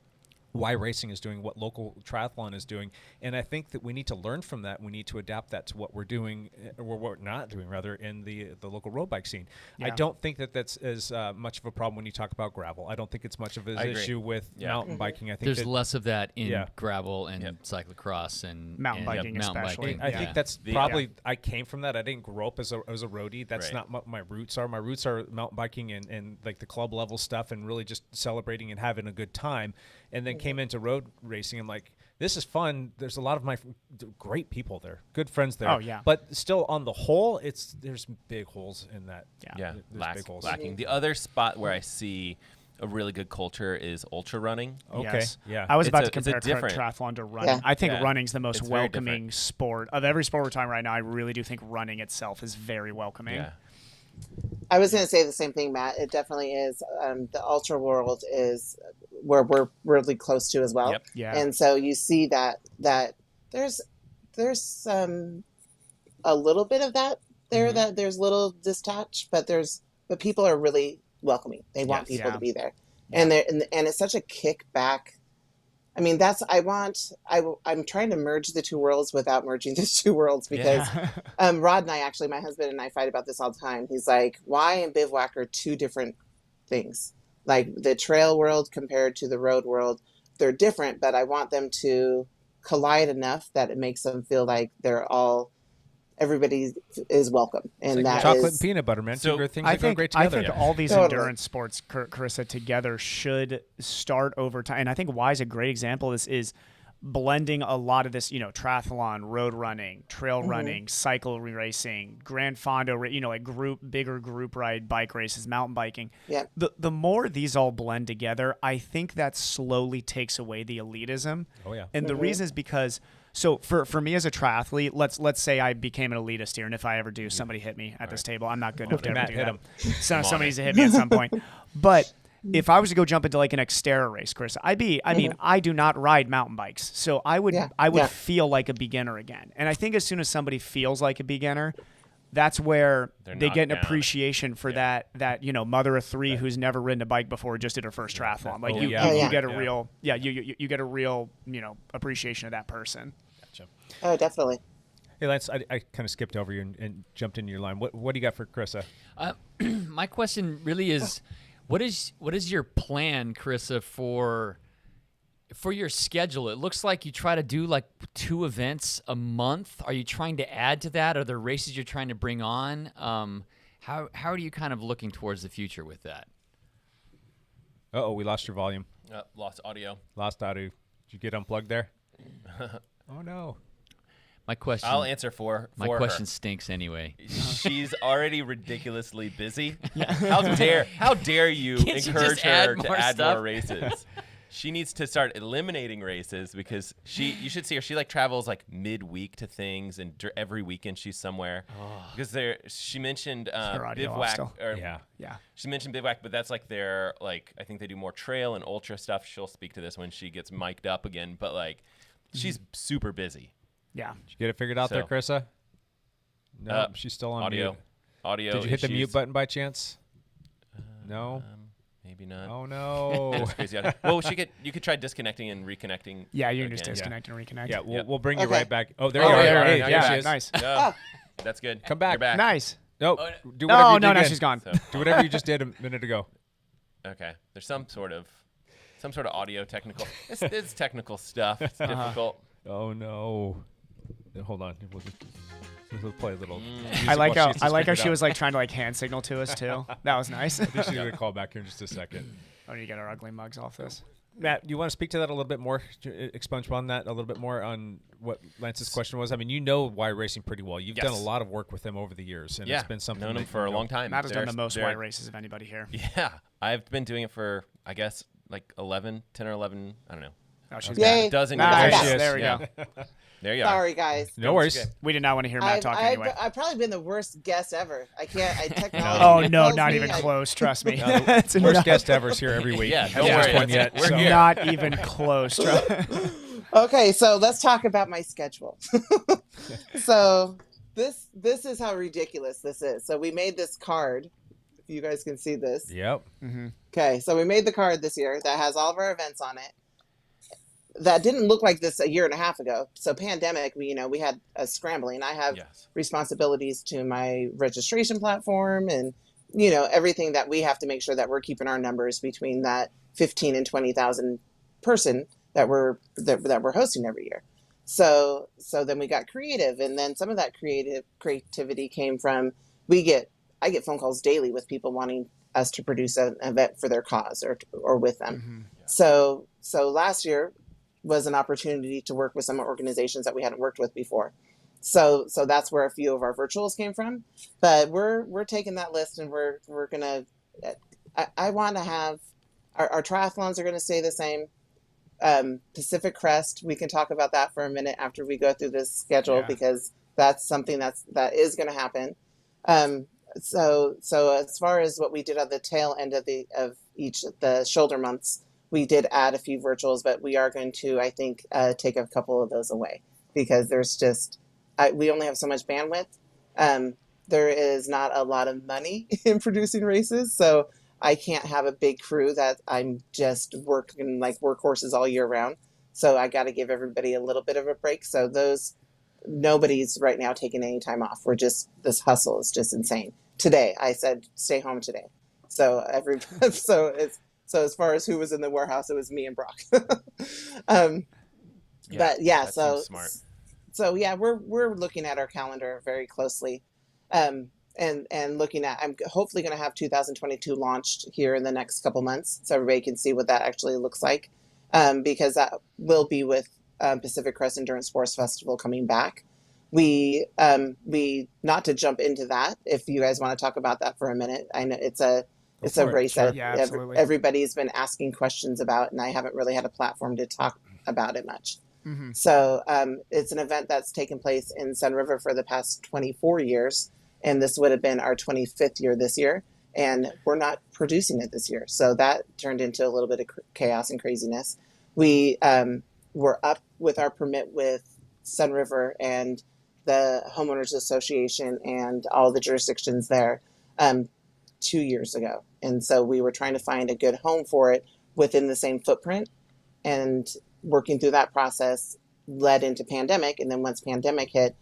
Y Racing is doing, what local triathlon is doing, and I think that we need to learn from that. We need to adapt that to what we're doing, or what we're not doing, rather, in the local road bike scene. I don't think that that's as much of a problem when you talk about gravel. I don't think it's much of an issue with mountain biking. I think there's less of that in gravel and Yep. cyclocross and Mountain biking mountain especially. biking. I think that's probably I came from that. I didn't grow up as a roadie. That's not what my roots are. My roots are mountain biking and like the club level stuff, and really just celebrating and having a good time. And then came into road racing. I'm like, this is fun. There's a lot of my great people there, good friends there. Oh, yeah. But still, on the whole, there's big holes in that. Yeah, There's big holes. lacking. The other spot where I see a really good culture is ultra running. Okay. Yes. Yeah. I was about to it's a compare different- triathlon to running. Yeah. I think Yeah. running's the most It's very welcoming different. sport. Of every sport we're talking right now, I really do think running itself is very welcoming. Yeah. I was going to say the same thing, Matt. It definitely is. The ultra world is where we're really close to as well. Yep. Yeah. And so you see that there's a little bit of that there, that there's little detached, but people are really welcoming. They want people to be there. And it's such a kickback. I mean, I'm trying to merge the two worlds without merging the two worlds, because Rod and I, actually, my husband and I fight about this all the time. He's like, why and bivouac are two different things. Like the trail world compared to the road world, they're different, but I want them to collide enough that it makes them feel like everybody is welcome. And It's like that chocolate is and peanut butter, man. So Two good things I that go think, great I together. think all these Totally. endurance sports, Carissa, together should start over time. And I think Y is a great example of this, is blending a lot of this, triathlon, road running, trail running, cycle racing, Grand Fondo, like bigger group ride bike races, mountain biking. Yeah. The more these all blend together, I think that slowly takes away the elitism. Oh, yeah. And the reason is because, so for me as a triathlete, let's say I became an elitist here, and if I ever do, somebody hit me at this table. I'm not good enough to ever Matt, do hit that. him. So somebody needs to hit me at some point. But if I was to go jump into like an Xterra race, Chris, I mean, I do not ride mountain bikes, so I would feel like a beginner again. And I think as soon as somebody feels like a beginner, that's where they get an knocked down. appreciation for that mother of 3 who's never ridden a bike before, just did her first triathlon. Like you get a real you get a real appreciation of that person. Gotcha. Oh, definitely. Hey, Lance, I kind of skipped over you and jumped into your line. What do you got for Carissa? My question really is, what is your plan, Carissa, for your schedule? It looks like you try to do like 2 events a month. Are you trying to add to that? Are there races you're trying to bring on? How are you kind of looking towards the future with that? Uh-oh, we lost your volume. Lost audio. Lost audio. Did you get unplugged there? Oh, no. My question. I'll answer for My her. question stinks anyway. She's already ridiculously busy. How dare you Can't you encourage just add her to more add stuff? more races? She needs to start eliminating races, because you should see her. She travels like midweek to things, and every weekend she's somewhere. Because she mentioned her audio off bivouac. still. Yeah. She mentioned bivouac, but that's like their I think they do more trail and ultra stuff. She'll speak to this when she gets mic'd up again. But she's super busy. Yeah. Did you get it figured out there, So- Carissa? No, she's still on Audio. mute. Audio. Did you hit the mute issues. button by chance? No. Maybe not. Oh no. It's crazy. Well, you could try disconnecting and reconnecting. Yeah, you can just again. disconnect and reconnect. Yeah, we'll, Yep. we'll bring you Okay. right back. Oh, there Oh, you are. there you are. Hey, Now there you're she back. is. Nice. No, that's good. Come back. You're back. Nice. Nope. Oh, Do whatever No, you did no, again. she's gone. So, Do whatever you just did a minute ago. okay. There's some sort of some sort of audio technical. It's technical stuff. It's difficult. Oh no! Hold on. We'll play a little. I like music while how she's she was like trying to like hand signal to us too. That was nice. I think she's gonna call back here in just a second. I need to get our ugly mugs off this. Matt, do you want to speak to that a little bit more? Expunge on that a little bit more on what Lance's question was. I mean, you know Y Racing pretty well. You've done a lot of work with them over the years, and it's been something. Known them for a long time. Matt has done the most Y races of anybody here. Yeah, I've been doing it for I guess like 10 or 11. I don't know. Oh, she's Yay. A dozen There years. she is. There we Yeah. go. There you are. Sorry, guys. No worries. We did not want to hear Matt talk anyway. I've probably been the worst guest ever. I can't. Technology Oh no, tells not me even I- close. Trust me. No, It's Worst not, guest ever's here every week. Yeah, Hasn't don't missed worry. one yet. We're so- here. not even close. Okay, so let's talk about my schedule. So this is how ridiculous this is. So we made this card. If you guys can see this. Yep. Okay, so we made the card this year that has all of our events on it. That didn't look like this a year and a half ago. So pandemic, we had a scrambling. I have responsibilities to my registration platform and everything that we have to make sure that we're keeping our numbers between that 15 and 20,000 person that we're hosting every year. So then we got creative, and then some of that creativity came from I get phone calls daily with people wanting us to produce an event for their cause or with them. So last year was an opportunity to work with some organizations that we hadn't worked with before. So that's where a few of our virtuals came from. But we're taking that list, and we're gonna. I want to have our triathlons are going to stay the same. Pacific Crest, we can talk about that for a minute after we go through this schedule, because that's something that is going to happen. So as far as what we did on the tail end of each of the shoulder months, we did add a few virtuals, but we are going to, I think, take a couple of those away, because there's just we only have so much bandwidth. There is not a lot of money in producing races, so I can't have a big crew that I'm just working like workhorses all year round. So I got to give everybody a little bit of a break. So nobody's right now taking any time off. This hustle is just insane. Today, I said, stay home today. So as far as who was in the warehouse, it was me and Brock. But yeah, so smart. So yeah, we're looking at our calendar very closely. And looking at, I'm hopefully going to have 2022 launched here in the next couple months, so everybody can see what that actually looks like, because that will be with Pacific Crest Endurance Sports Festival coming back. We not to jump into that, if you guys want to talk about that for a minute. I know it's a race that everybody's been asking questions about, and I haven't really had a platform to talk about it much. So it's an event that's taken place in Sun River for the past 24 years. And this would have been our 25th year this year, and we're not producing it this year. So that turned into a little bit of chaos and craziness. We were up with our permit with Sun River and the Homeowners Association and all the jurisdictions there 2 years ago. And so we were trying to find a good home for it within the same footprint, and working through that process led into pandemic. And then once pandemic hit,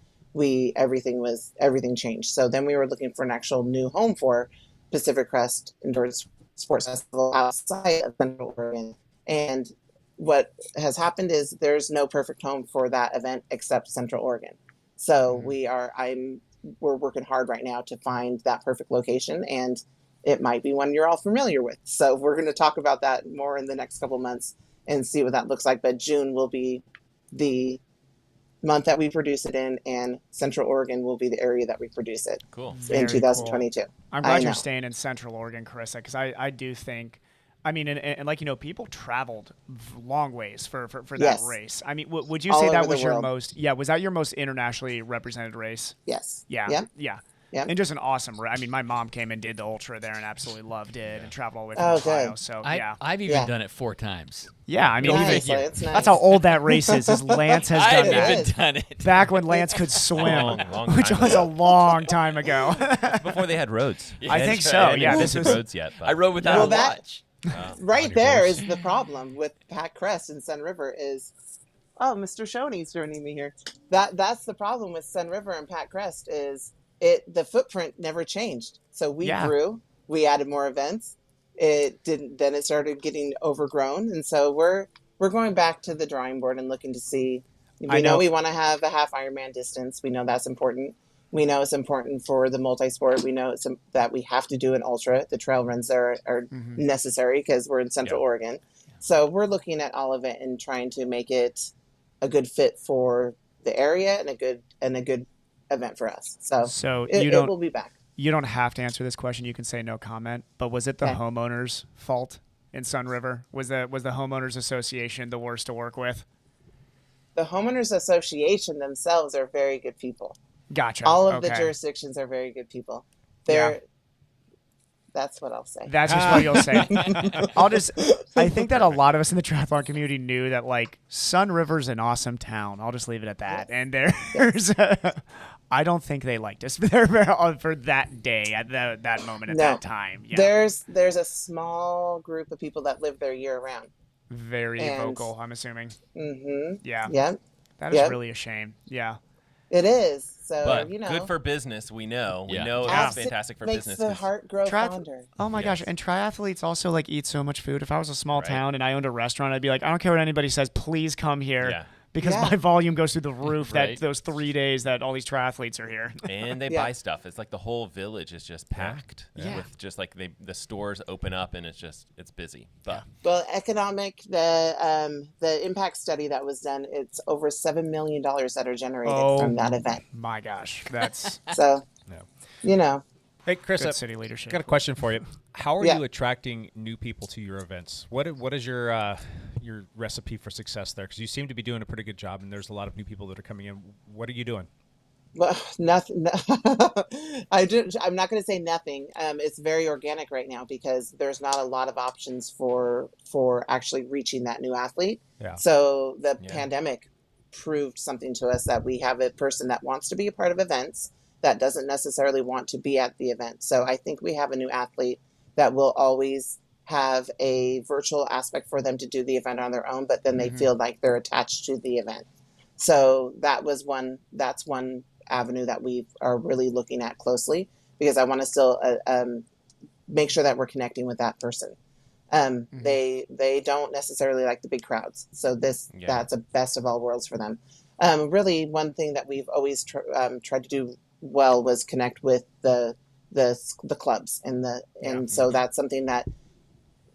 everything changed. So then we were looking for an actual new home for Pacific Crest Endurance Sports Festival outside of Central Oregon. And what has happened is there's no perfect home for that event except Central Oregon. So we're working hard right now to find that perfect location, and it might be one you're all familiar with. So we're going to talk about that more in the next couple months and see what that looks like. But June will be the month that we produce it in, and Central Oregon will be the area that we produce it. Cool. In 2022. Cool. I'm glad you're staying in Central Oregon, Carissa, because I do think, I mean, and like, people traveled long ways for that race. I mean, would you say that was your most, was that your most internationally represented race? Yes. Yeah. Yep. Yeah. Yep. And just an awesome race. I mean, my mom came and did the ultra there and absolutely loved it, and traveled all the way from Ohio. Good. So I've even done it 4 times. Yeah, I mean, nice. It's nice. that's how old that race is. Lance has done I've that. even done it. Back when Lance could swim, Long which time was ago. a long time ago. Before they had roads. I think so. Yeah, this was roads yet. But. I rode without a watch. Right there is the problem with Pat Crest and Sun River is, Mr. Shoney's joining me here. That's the problem with Sun River and Pat Crest is the footprint never changed. So we grew, we added more events. it didn't. Then it started getting overgrown, and so we're going back to the drawing board and looking to see. We know we want to have a half Ironman distance. We know that's important. We know it's important for the multi-sport. We know that we have to do an ultra. The trail runs there are necessary because we're in Central Oregon. So we're looking at all of it and trying to make it a good fit for the area and a good event for us. So it will be back. You don't have to answer this question. You can say no comment. But was it the homeowners' fault in Sun River? Was the homeowners association the worst to work with? The homeowners association themselves are very good people. Gotcha. All of the jurisdictions are very good people. That's what I'll say. That's just what you'll say. I think that a lot of us in the triathlon community knew that, like, Sun River's an awesome town. I'll just leave it at that. Yes. And I don't think they liked us for that day at that moment at that time. Yeah. There's a small group of people that live there year round. Very vocal, I'm assuming. Mm-hmm. Yeah. Yep. That is really a shame. Yeah. It is. So, but good for business, we know. We know it's fantastic for business. Makes the heart grow fonder. Oh my gosh. And triathletes also like eat so much food. If I was a small town and I owned a restaurant, I'd be like, I don't care what anybody says, please come here. Yeah. Because my volume goes through the roof those 3 days that all these triathletes are here. And they buy stuff. It's like the whole village is just packed with just like the stores open up and it's busy. But well, the impact study that was done, it's over $7 million that are generated from that event. My gosh, that's so. Hey, Chris, city leadership. Got a question for you. How are you attracting new people to your events? What is your recipe for success there? Because you seem to be doing a pretty good job, and there's a lot of new people that are coming in. What are you doing? Well, nothing. I'm not going to say nothing. It's very organic right now because there's not a lot of options for actually reaching that new athlete. Yeah. So the pandemic proved something to us, that we have a person that wants to be a part of events that doesn't necessarily want to be at the event. So I think we have a new athlete that will always have a virtual aspect for them to do the event on their own, but then they feel like they're attached to the event. So that's one avenue that we are really looking at closely, because I want to still make sure that we're connecting with that person. They don't necessarily like the big crowds. So that's a best of all worlds for them. Really, one thing that we've always tried to do well was connect with the clubs so that's something that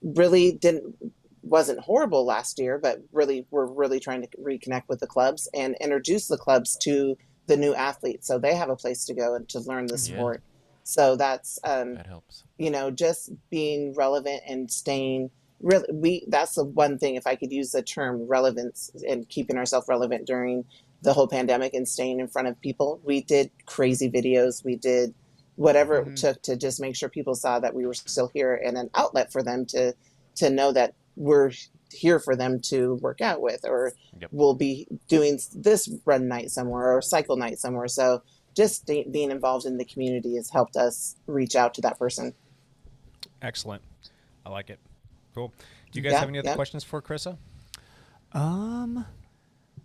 really wasn't horrible last year, but we're really trying to reconnect with the clubs and introduce the clubs to the new athletes so they have a place to go and to learn the sport. So that's that helps. Just being relevant and staying that's the one thing, if I could use the term relevance and keeping ourselves relevant during the whole pandemic and staying in front of people. We did crazy videos. We did whatever it took to just make sure people saw that we were still here and an outlet for them to know that we're here for them to work out with, or we'll be doing this run night somewhere or cycle night somewhere. So just being involved in the community has helped us reach out to that person. Excellent. I like it. Cool. Do you guys have any other questions for Carissa?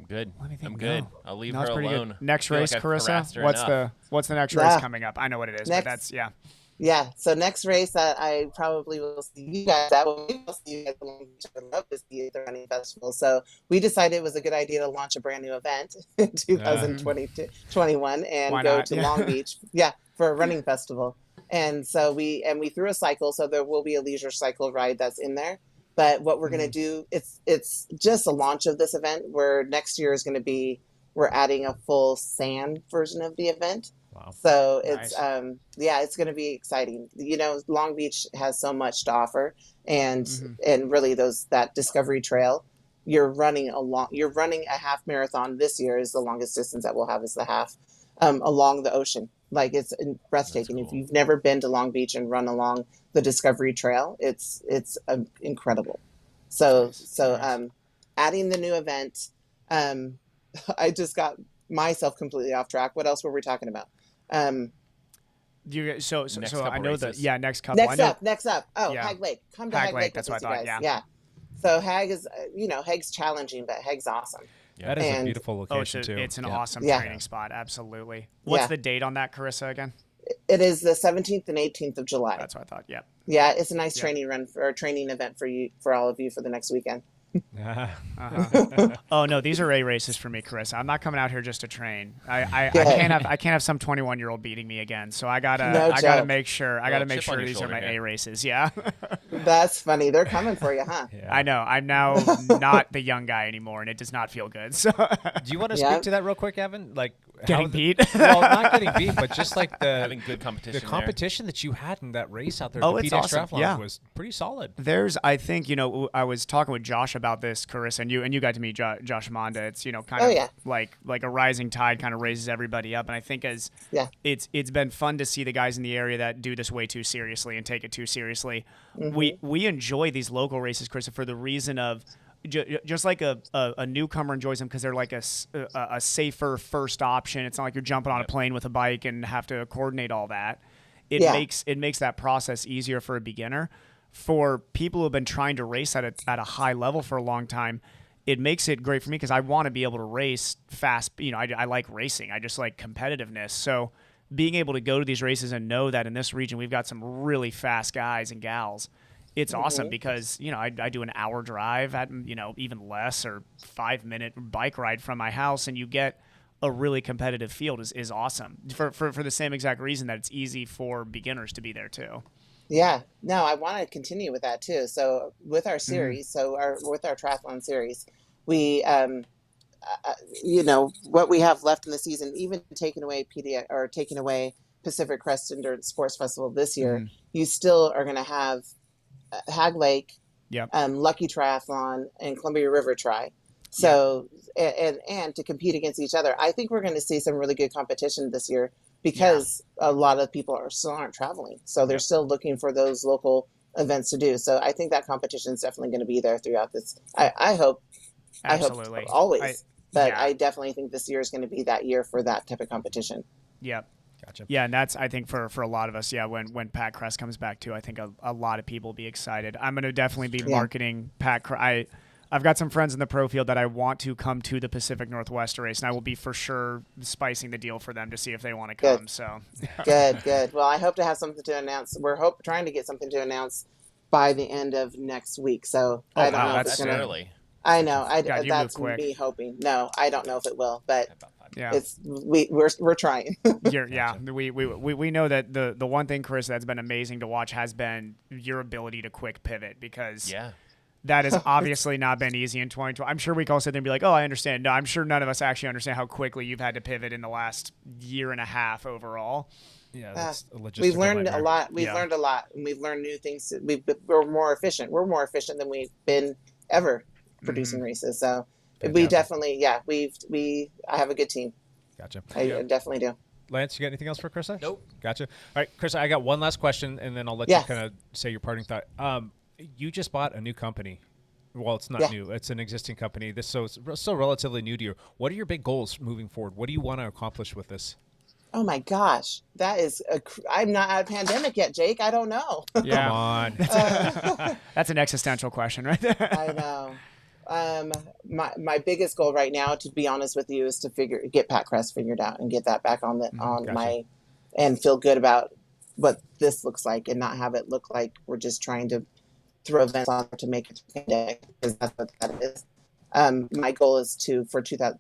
Good. I'm good. No. I'll leave her alone. Good. Next race, like Carissa. What's the next race coming up? I know what it is, but that's Yeah. So next race that I probably will see you guys at. We will see you guys along Beach. I would love to see you at the running festival. So we decided it was a good idea to launch a brand new event in 2021 and go to Long Beach. Yeah, for a running festival. And so we threw a cycle. So there will be a leisure cycle ride that's in there. But what we're going to do, it's just a launch of this event, where next year is going to be, we're adding a full sand version of the event. Wow. So it's, it's going to be exciting. Long Beach has so much to offer, and really that Discovery Trail, you're running a half marathon this year is the longest distance that we'll have, is the half, along the ocean. Like, it's breathtaking. Cool. If you've never been to Long Beach and run along the Discovery Trail, it's incredible. So adding the new event, I just got myself completely off track. What else were we talking about? I know races. Next couple. Next up. Oh, yeah. Hag Lake. Come to Hag Lake. That's what I thought. Yeah. So Hag is, Hag's challenging, but Hag's awesome. Yeah, that is a beautiful location too. It's an awesome training spot. Absolutely. What's the date on that, Carissa, again? It is the 17th and 18th of July. That's what I thought. Yeah. Yeah, it's a nice training run or training event for all of you for the next weekend. Oh no, these are A races for me, Chris. I'm not coming out here just to train. I Good. can't have some 21-year-old beating me again. So I gotta joke. make sure chip on your these are shoulder my here. A races. Yeah. That's funny. They're coming for you, huh? Yeah. I know. I'm now not the young guy anymore, and it does not feel good. So Do you want to Yeah. speak to that real quick, Evan? Like getting beat. Well, not getting beat, but just like Having good competition. the competition that you had in that race out there. Oh, the it's TdF awesome. Triathlon Yeah. was pretty solid. I think, I was talking with Josh about this, Carissa, and you got to meet Josh Monda. It's, kind Oh, of yeah. like a rising tide kind of raises everybody up. And I think Yeah. it's been fun to see the guys in the area that do this way too seriously and take it too seriously. We enjoy these local races, Carissa, for the reason of just like a newcomer enjoys them because they're like a safer first option. It's not like you're jumping on a plane with a bike and have to coordinate all that. It Yeah. makes that process easier for a beginner. For people who have been trying to race at a high level for a long time, it makes it great for me because I want to be able to race fast. I like racing. I just like competitiveness. So being able to go to these races and know that in this region we've got some really fast guys and gals, it's awesome because, I do an hour drive at, even less or 5-minute bike ride from my house, and you get a really competitive field is awesome for the same exact reason that it's easy for beginners to be there too. Yeah, no, I want to continue with that too. So with our series, with our triathlon series, we, what we have left in the season, even taking away Pacific Crest Endurance Sports Festival this year, you still are going to have Hag Lake, Yep. Lucky Triathlon, and Columbia River Tri. So and to compete against each other, I think we're going to see some really good competition this year. Because a lot of people aren't traveling. So they're still looking for those local events to do. So I think that competition is definitely going to be there throughout this. I hope Absolutely. always. I definitely think this year is going to be that year for that type of competition. Yep. Gotcha. Yeah, and that's, I think, for a lot of us, when Pat Crest comes back too, I think a lot of people will be excited. I'm going to definitely be marketing Pat Crest. I've got some friends in the pro field that I want to come to the Pacific Northwest race, and I will be for sure spicing the deal for them to see if they want to come. Good. So Good. Well, I hope to have something to announce. We're trying to get something to announce by the end of next week. So I don't know if That's it's gonna, early. I know. God, you That's move quick. me hoping. No, I don't know if it will, but yeah. we're trying. We know that the one thing, Chris, that's been amazing to watch has been your ability to quick pivot because that has obviously not been easy in 2020. I'm sure we can all sit there and be like, oh, I understand. No, I'm sure none of us actually understand how quickly you've had to pivot in the last year and a half overall. Yeah, that's a logistical We've learned nightmare. a lot. We've learned a lot, and we've learned new things. We're more efficient. We're more efficient than we've been ever producing races. So we definitely, I have a good team. Gotcha. I definitely do. Lance, you got anything else for Chris? Nope. Gotcha. All right, Chris, I got one last question, and then I'll let you kind of say your parting thought. You just bought a new company. Well, it's not new. It's an existing company. It's still relatively new to you. What are your big goals moving forward? What do you want to accomplish with this? Oh my gosh, that is I'm not out of pandemic yet, Jake. I don't know. Yeah. Come on. That's an existential question right there. I know. My biggest goal right now, to be honest with you, is to get Pat Crest figured out and get that back on and feel good about what this looks like and not have it look like we're just trying to throw events on to make it pandemic, because that's what that is. My goal is to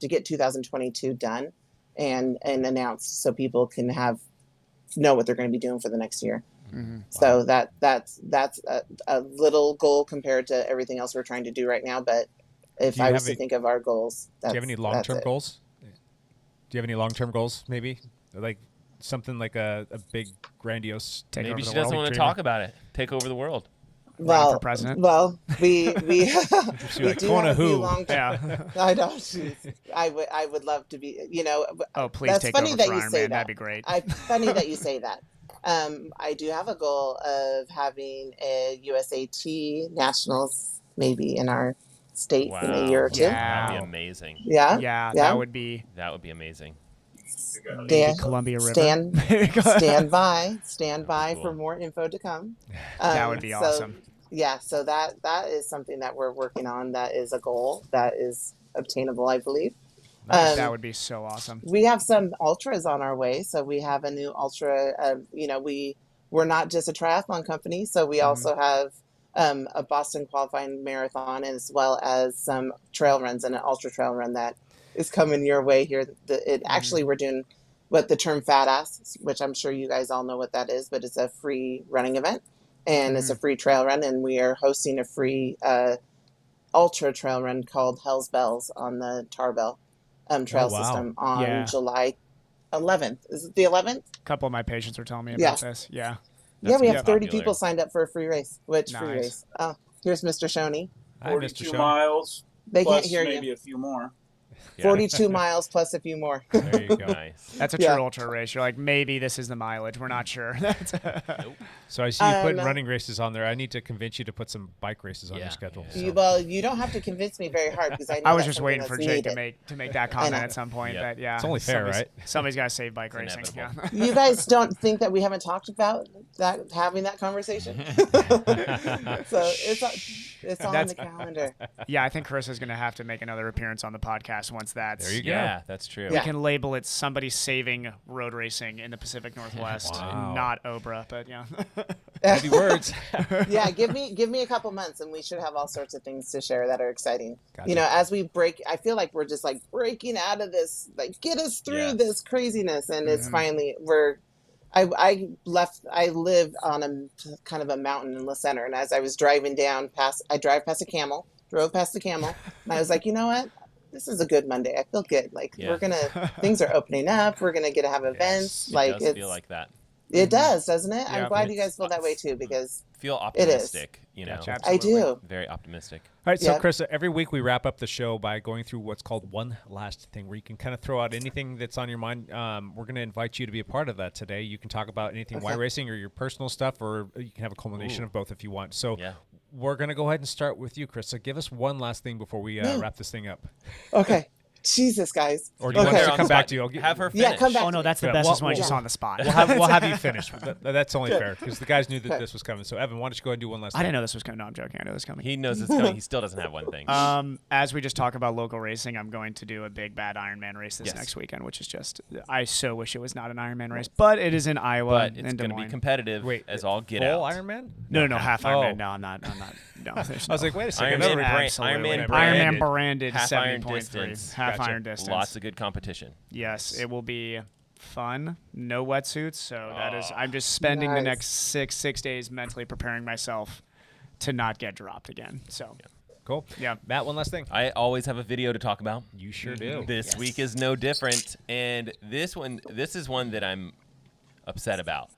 get 2022 done and announced so people can know what they're going to be doing for the next year. So that's a little goal compared to everything else we're trying to do right now. But if I was to think of our goals, do you have any long-term goals? Do you have any long-term goals? Maybe like something like a big grandiose. Maybe she doesn't want to talk about it. Take over the world. For president. Well, we She do like, have a few who? long-term. I know. I would love to be. Oh, please that's take funny over that for you Iron say Man. that. That'd be great. Funny that you say that. I do have a goal of having a USAT nationals maybe in our state in a year or two. Yeah. That'd be amazing. Yeah. That would be amazing. maybe Columbia River. Stand by Cool. for more info to come. That would be awesome. Yeah, so that is something that we're working on. That is a goal that is obtainable, I believe. That would be so awesome. We have some ultras on our way. So we have a new ultra. we're not just a triathlon company, so we also have a Boston qualifying marathon, as well as some trail runs and an ultra trail run that is coming your way here. Actually, we're doing what the term Fat Ass, which I'm sure you guys all know what that is, but it's a free running event, and it's a free trail run, and we are hosting a free ultra trail run called Hell's Bells on the Tarbell trail system on July 11th. Is it the 11th? A couple of my patients were telling me about this. Yeah. We have 30 popular. people signed up for a free race. Which free Nice. race? Oh, here's Mr. Shoney. Hi, Mr. 42 Shaw. miles. They plus can't hear maybe you. a few more. Yeah. 42 miles plus a few more. There you go. Nice. That's a true Yeah. ultra race. You're like, maybe this is the mileage. We're not sure. So I see you putting Um, running races on there. I need to convince you to put some bike races on your Yeah. schedule. Yeah. So. Well, you don't have to convince me very hard because I know I was that's just something waiting for that's Jake needed. to make that comment know. at some point. Yep. That yeah, It's only fair, right? Somebody's got to save bike racing. Yeah. inevitable. You guys don't think that we haven't talked about that, having that conversation? So it's on the calendar. Yeah, I think Carissa's going to have to make another appearance on the podcast once that's. There you go. Yeah, that's true. We Yeah. can label it somebody saving road racing in the Pacific Northwest, Wow. not Obra, but yeah. Heavy words. Yeah, give me a couple months and we should have all sorts of things to share that are exciting. Gotcha. You know, as we break, I feel like we're just like breaking out of this, like get us through Yes. this craziness, and it's finally I live on a kind of a mountain in the center, and as I was driving I drove past the camel, and I was like, you know what? This is a good Monday. I feel good. Like Yeah. things are opening up. We're gonna get to have events. It Like does feel like that. it does, doesn't it? I'm Yeah. glad you guys feel that way too, because Feel It is. optimistic, you know. Gotcha. I Absolutely. do. Very optimistic. All right, so Yeah. Chris, every week we wrap up the show by going through what's called one last thing, where you can kind of throw out anything that's on your mind. We're going to invite you to be a part of that today. You can talk about anything Y racing or your personal stuff, or you can have a culmination of both if you want. So Yeah. we're going to go ahead and start with you, Chris. So give us one last thing before we wrap this thing up. Okay. Jesus, guys. Or do you want Okay. us to On come the back spot. to you? I'll get, Have her finish. Yeah, come back. Oh no, that's the Yeah, best well, one just yeah. on the spot. we'll have you finish. That's only fair because the guys knew that this was coming. So Evan, why don't you go ahead and do one last I thing? didn't know this was coming. No, I'm joking. I know this is coming. He knows it's coming. He still doesn't have one thing. As we just talk about local racing, I'm going to do a big bad Ironman race this Yes. next weekend, which is just I so wish it was not an Ironman race, but it is in Iowa but it's in going Des to be Moines. competitive Wait, as all get Full out. Ironman? No, half Ironman. Oh. No, I'm not. No, there's I was no. like, wait a second. Ironman, Another- Absolutely. Ironman Ironman branded, branded half iron 70.3. distance. Half Gotcha. iron distance. Lots of good competition. Yes, it will be fun. No wetsuits, so that is. I'm just spending the Nice. next six days mentally preparing myself to not get dropped again. So Cool. yeah. Matt, one last thing. I always have a video to talk about. You sure do. This week is no different, and this is one that I'm upset about.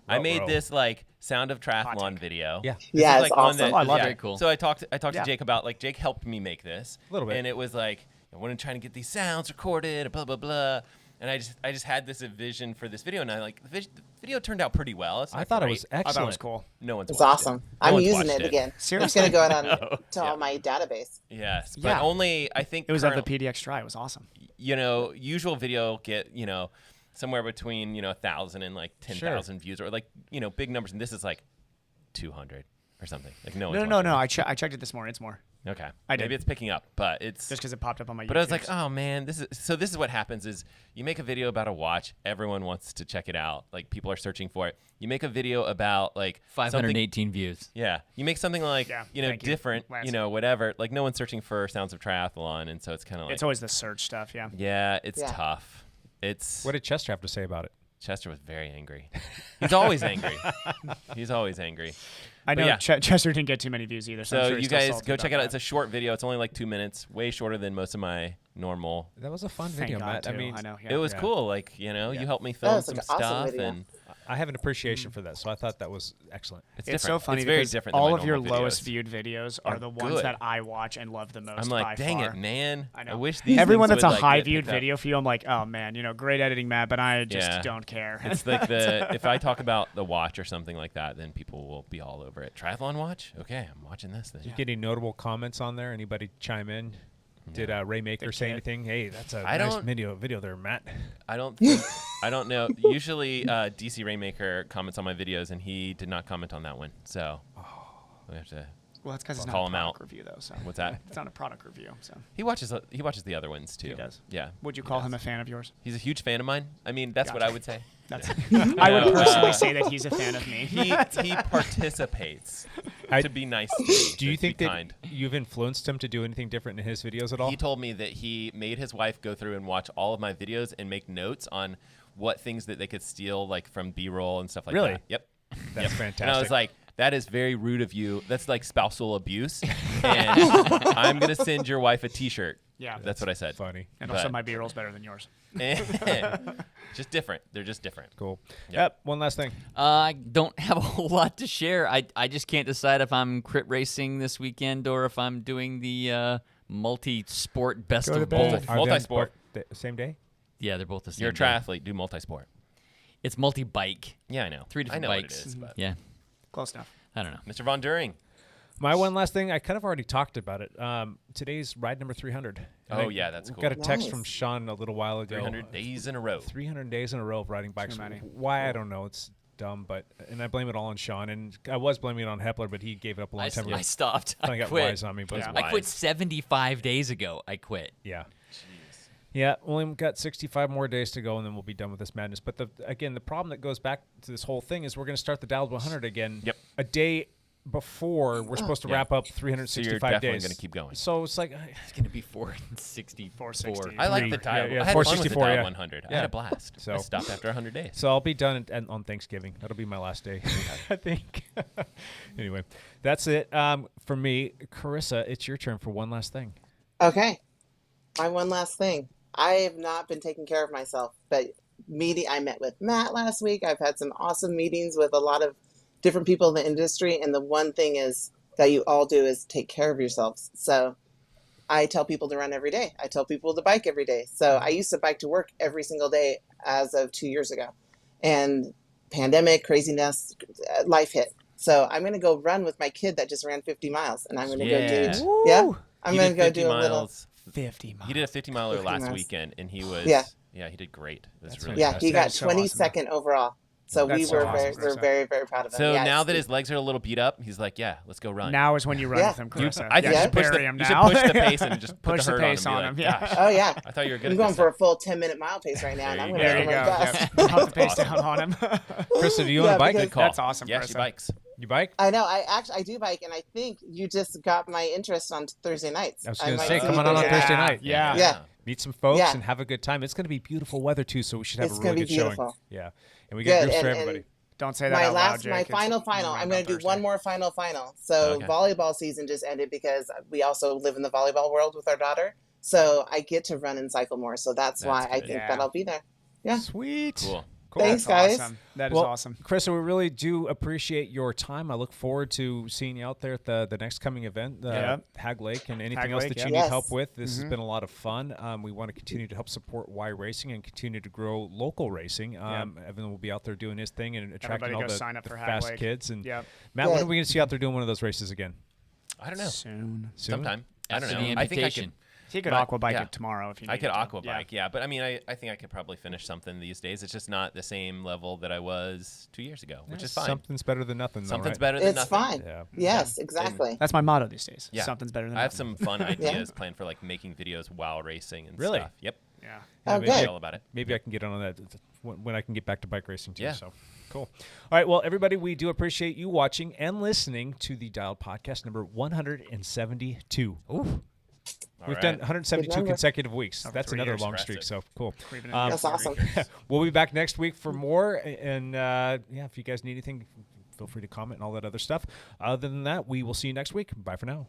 I made Ruh-roh. this like sound of triathlon take. video. Yeah. This Yeah, is, it's like one awesome. that, Oh, I love yeah. it. Very cool. So I talked Yeah. to Jake about Jake helped me make this A little bit. and it was like I want to try to get these sounds recorded, blah blah blah. And I just had this vision for this video, and the video turned out pretty well. It's I not thought it great. was I excellent. thought it was cool. No one's It's watched awesome. It. No I'm one's using watched it again. Seriously? I'm going to go out to Yeah. all my database. Yes, but Yeah. only I think It was at the current- PDX Try. It was awesome. usual video get somewhere between 1,000 and like 10,000 views or like big numbers, and this is like 200 or something. Like no one's No. watching I checked it this morning. It's more. it. Okay, I did. maybe it's picking up, but it's Just because it popped up on my. But I was like, YouTubes. oh man, this is what happens is you make a video about a watch, everyone wants to check it out. Like people are searching for it. You make a video about like something, 518 views. yeah. You make something like Yeah, thank you, different, Lance. whatever. Like no one's searching for sounds of triathlon, and so it's kind of like It's always the search stuff. Yeah. yeah, it's Yeah. tough. It's What did Chester have to say about it? Chester was very angry. He's always angry. He's always angry. I But know yeah. Chester didn't get too many views either. So, I'm So sure you he's still guys salty go about check it out. that. It's a short video. It's only like 2 minutes, way shorter than most of my normal. That was a fun Thank video, God, Matt. I too. mean, I know. Yeah. It was Yeah. cool. Like, you helped me film was some like an awesome stuff, video. and I have an appreciation for that, so I thought that was excellent. it's It's so different. funny It's very because different than all my of your normal lowest videos. viewed videos are Are the ones good. that I watch and love the most. I'm by like, dang far. it, man! I know. wish these Everyone things that's a would, like, high get viewed picked up. video for you, I'm like, oh man, great editing, Matt, but I just Yeah. don't care. It's like if I talk about the watch or something like that, then people will be all over it. Triathlon watch? Okay, I'm watching this then. Did you get any notable comments on there? Anybody chime in? Did Ray Maker say kid. anything? Hey, that's a I nice don't- video there, Matt. I don't know. Usually, DC Rainmaker comments on my videos, and he did not comment on that one. So we have to. Well, that's because it's Call not him a product out. review though. So What's that? It's not a product review. So He watches the other ones too. He does. Yeah. would you he call does. him a fan of yours? He's a huge fan of mine. I mean, that's what I Gotcha. would say. I would personally say that he's a fan of me. He participates to be nice to me. Do you to think be that kind. you've influenced him to do anything different in his videos at all? He told me that he made his wife go through and watch all of my videos and make notes on what things that they could steal, like from B-roll and stuff like Really? that. Yep. That's fantastic. And I was like, that is very rude of you. That's like spousal abuse. And I'm going to send your wife a T-shirt. Yeah. That's what I said. funny. And also But- my B-roll's better than yours. Just different. They're just different. Cool. Yep. Yep. One last thing. I don't have a whole lot to share. I just can't decide if I'm crit racing this weekend or if I'm doing the multi-sport best Go to of bed. both. Are they Multi-sport. both the same day? Yeah, they're both the same. You're a day. triathlete. Do multi-sport. It's multi-bike. Yeah, I know. 3 different I know bikes. what it is. But Yeah, Close enough. I don't know. Mr. Von Duering. My one last thing, I kind of already talked about it. Today's ride number 300. And Oh, I yeah, that's cool. Got a text Nice. from Sean a little while ago. 300 days in a row. 300 days in a row of riding bikes. many. Why, I don't know. It's dumb, and I blame it all on Sean. And I was blaming it on Heppler, but he gave it up a long time ago. I stopped. Kinda I got quit. wise on me, but Yeah. I quit 75 days ago. I quit. yeah. Yeah, only got 65 more days to go, and then we'll be done with this madness. But the problem that goes back to this whole thing is we're going to start the Dialed 100 again. Yep. A day before we're supposed to Yeah. wrap up So 365 you're definitely days. going to keep going. So it's like, It's gonna be 464. 460. I like the Yeah, dial. yeah, I had fun with the 464, dial yeah. 100. I Yeah. had a blast. So- I stopped after 100 days. so I'll be done on Thanksgiving. That'll be my last day, I think. Anyway, that's it for me. Carissa, it's your turn for one last thing. Okay. My one last thing. I have not been taking care of myself, but I met with Matt last week. I've had some awesome meetings with a lot of different people in the industry. And the one thing is that you all do is take care of yourselves. So I tell people to run every day. I tell people to bike every day. So I used to bike to work every single day as of 2 years ago. And pandemic, craziness, life hit. So I'm going to go run with my kid that just ran 50 miles. And I'm going to go do, yeah, I'm He going to did go 50 do a little. miles. 50 miles. He did a 50-miler 50 last miles. weekend, and he was Yeah. he did great. It was That's really Yeah, fast. he got That's so 22nd overall. So we That's so were awesome, we're Carissa. very, very proud of him. So Yeah, now it's- that his legs are a little beat up, he's like, "Yeah, let's go run." Now is when you run Yeah. with him, You- Carissa. I think Yeah. you should push Bury the, him you should now. push the pace and just put Push the the hurt pace on on him. him, Be yeah. Like, Oh yeah, I thought you were good I'm at going this for stuff. a full 10-minute mile pace right now, and There I'm you going to There go you my go. best. Yeah. Pump the pace Awesome. down on him. Carissa, do you Yeah, want to bike? because- Good call. That's awesome, Yeah, she Carissa. bikes. You bike? I know. I do bike, and I think you just got my interest on Thursday nights. I was going to might say, see come you on on Thursday Thursday night. night. Yeah. Yeah. Meet some folks Yeah. and have a good time. It's going to be beautiful weather too, so we should have It's a gonna really be good showing. beautiful. Yeah, and we get Good, groups for and- everybody. Don't say that My out loud, last, Jake. my It's final. right I'm on going to do Thursday. one more final. So Okay. volleyball season just ended because we also live in the volleyball world with our daughter. So I get to run and cycle more. So that's why That's I good. think Yeah. that I'll be there. Yeah. Sweet. Cool. Cool. Thanks, That's guys. awesome. That is Well, awesome. Chris, we really do appreciate your time. I look forward to seeing you out there at the next coming event, Yeah. Hag Lake, and anything Hag else Lake, that yeah. you need Yes. help with. This has been a lot of fun. We want to continue to help support Y Racing and continue to grow local racing. Evan will be out there doing his thing and attracting Everybody all go the, sign up the for Hag fast Lake. kids. And Yep. Matt, when Good. are we going to see you out there doing one of those races again? I don't know. Soon. Soon? Sometime. I don't After know. the I think I invitation. could. He could But, aqua bike yeah. it tomorrow if you need I could to. aqua bike, yeah. But I mean, I think I could probably finish something these days. It's just not the same level that I was 2 years ago, which is fine. Something's better than nothing. Something's though, right? better than It's nothing. fine. Yeah. Yes, exactly. That's my motto these days. Yeah. Something's better than I have nothing. some fun ideas planned for like making videos while racing and Really? stuff. Yep. Yeah. Oh, maybe good. All about it. Maybe I can get on that when I can get back to bike racing too. Yeah. So cool. All right. Well, everybody, we do appreciate you watching and listening to the Dialed Podcast number 172. Ooh. We've All done right. 172 Good number. consecutive weeks. Over That's 3 another years. long streak. Impressive. So cool. Creeping Um, That's awesome. We'll be back next week for more. And yeah, if you guys need anything, feel free to comment and all that other stuff. Other than that, we will see you next week. Bye for now.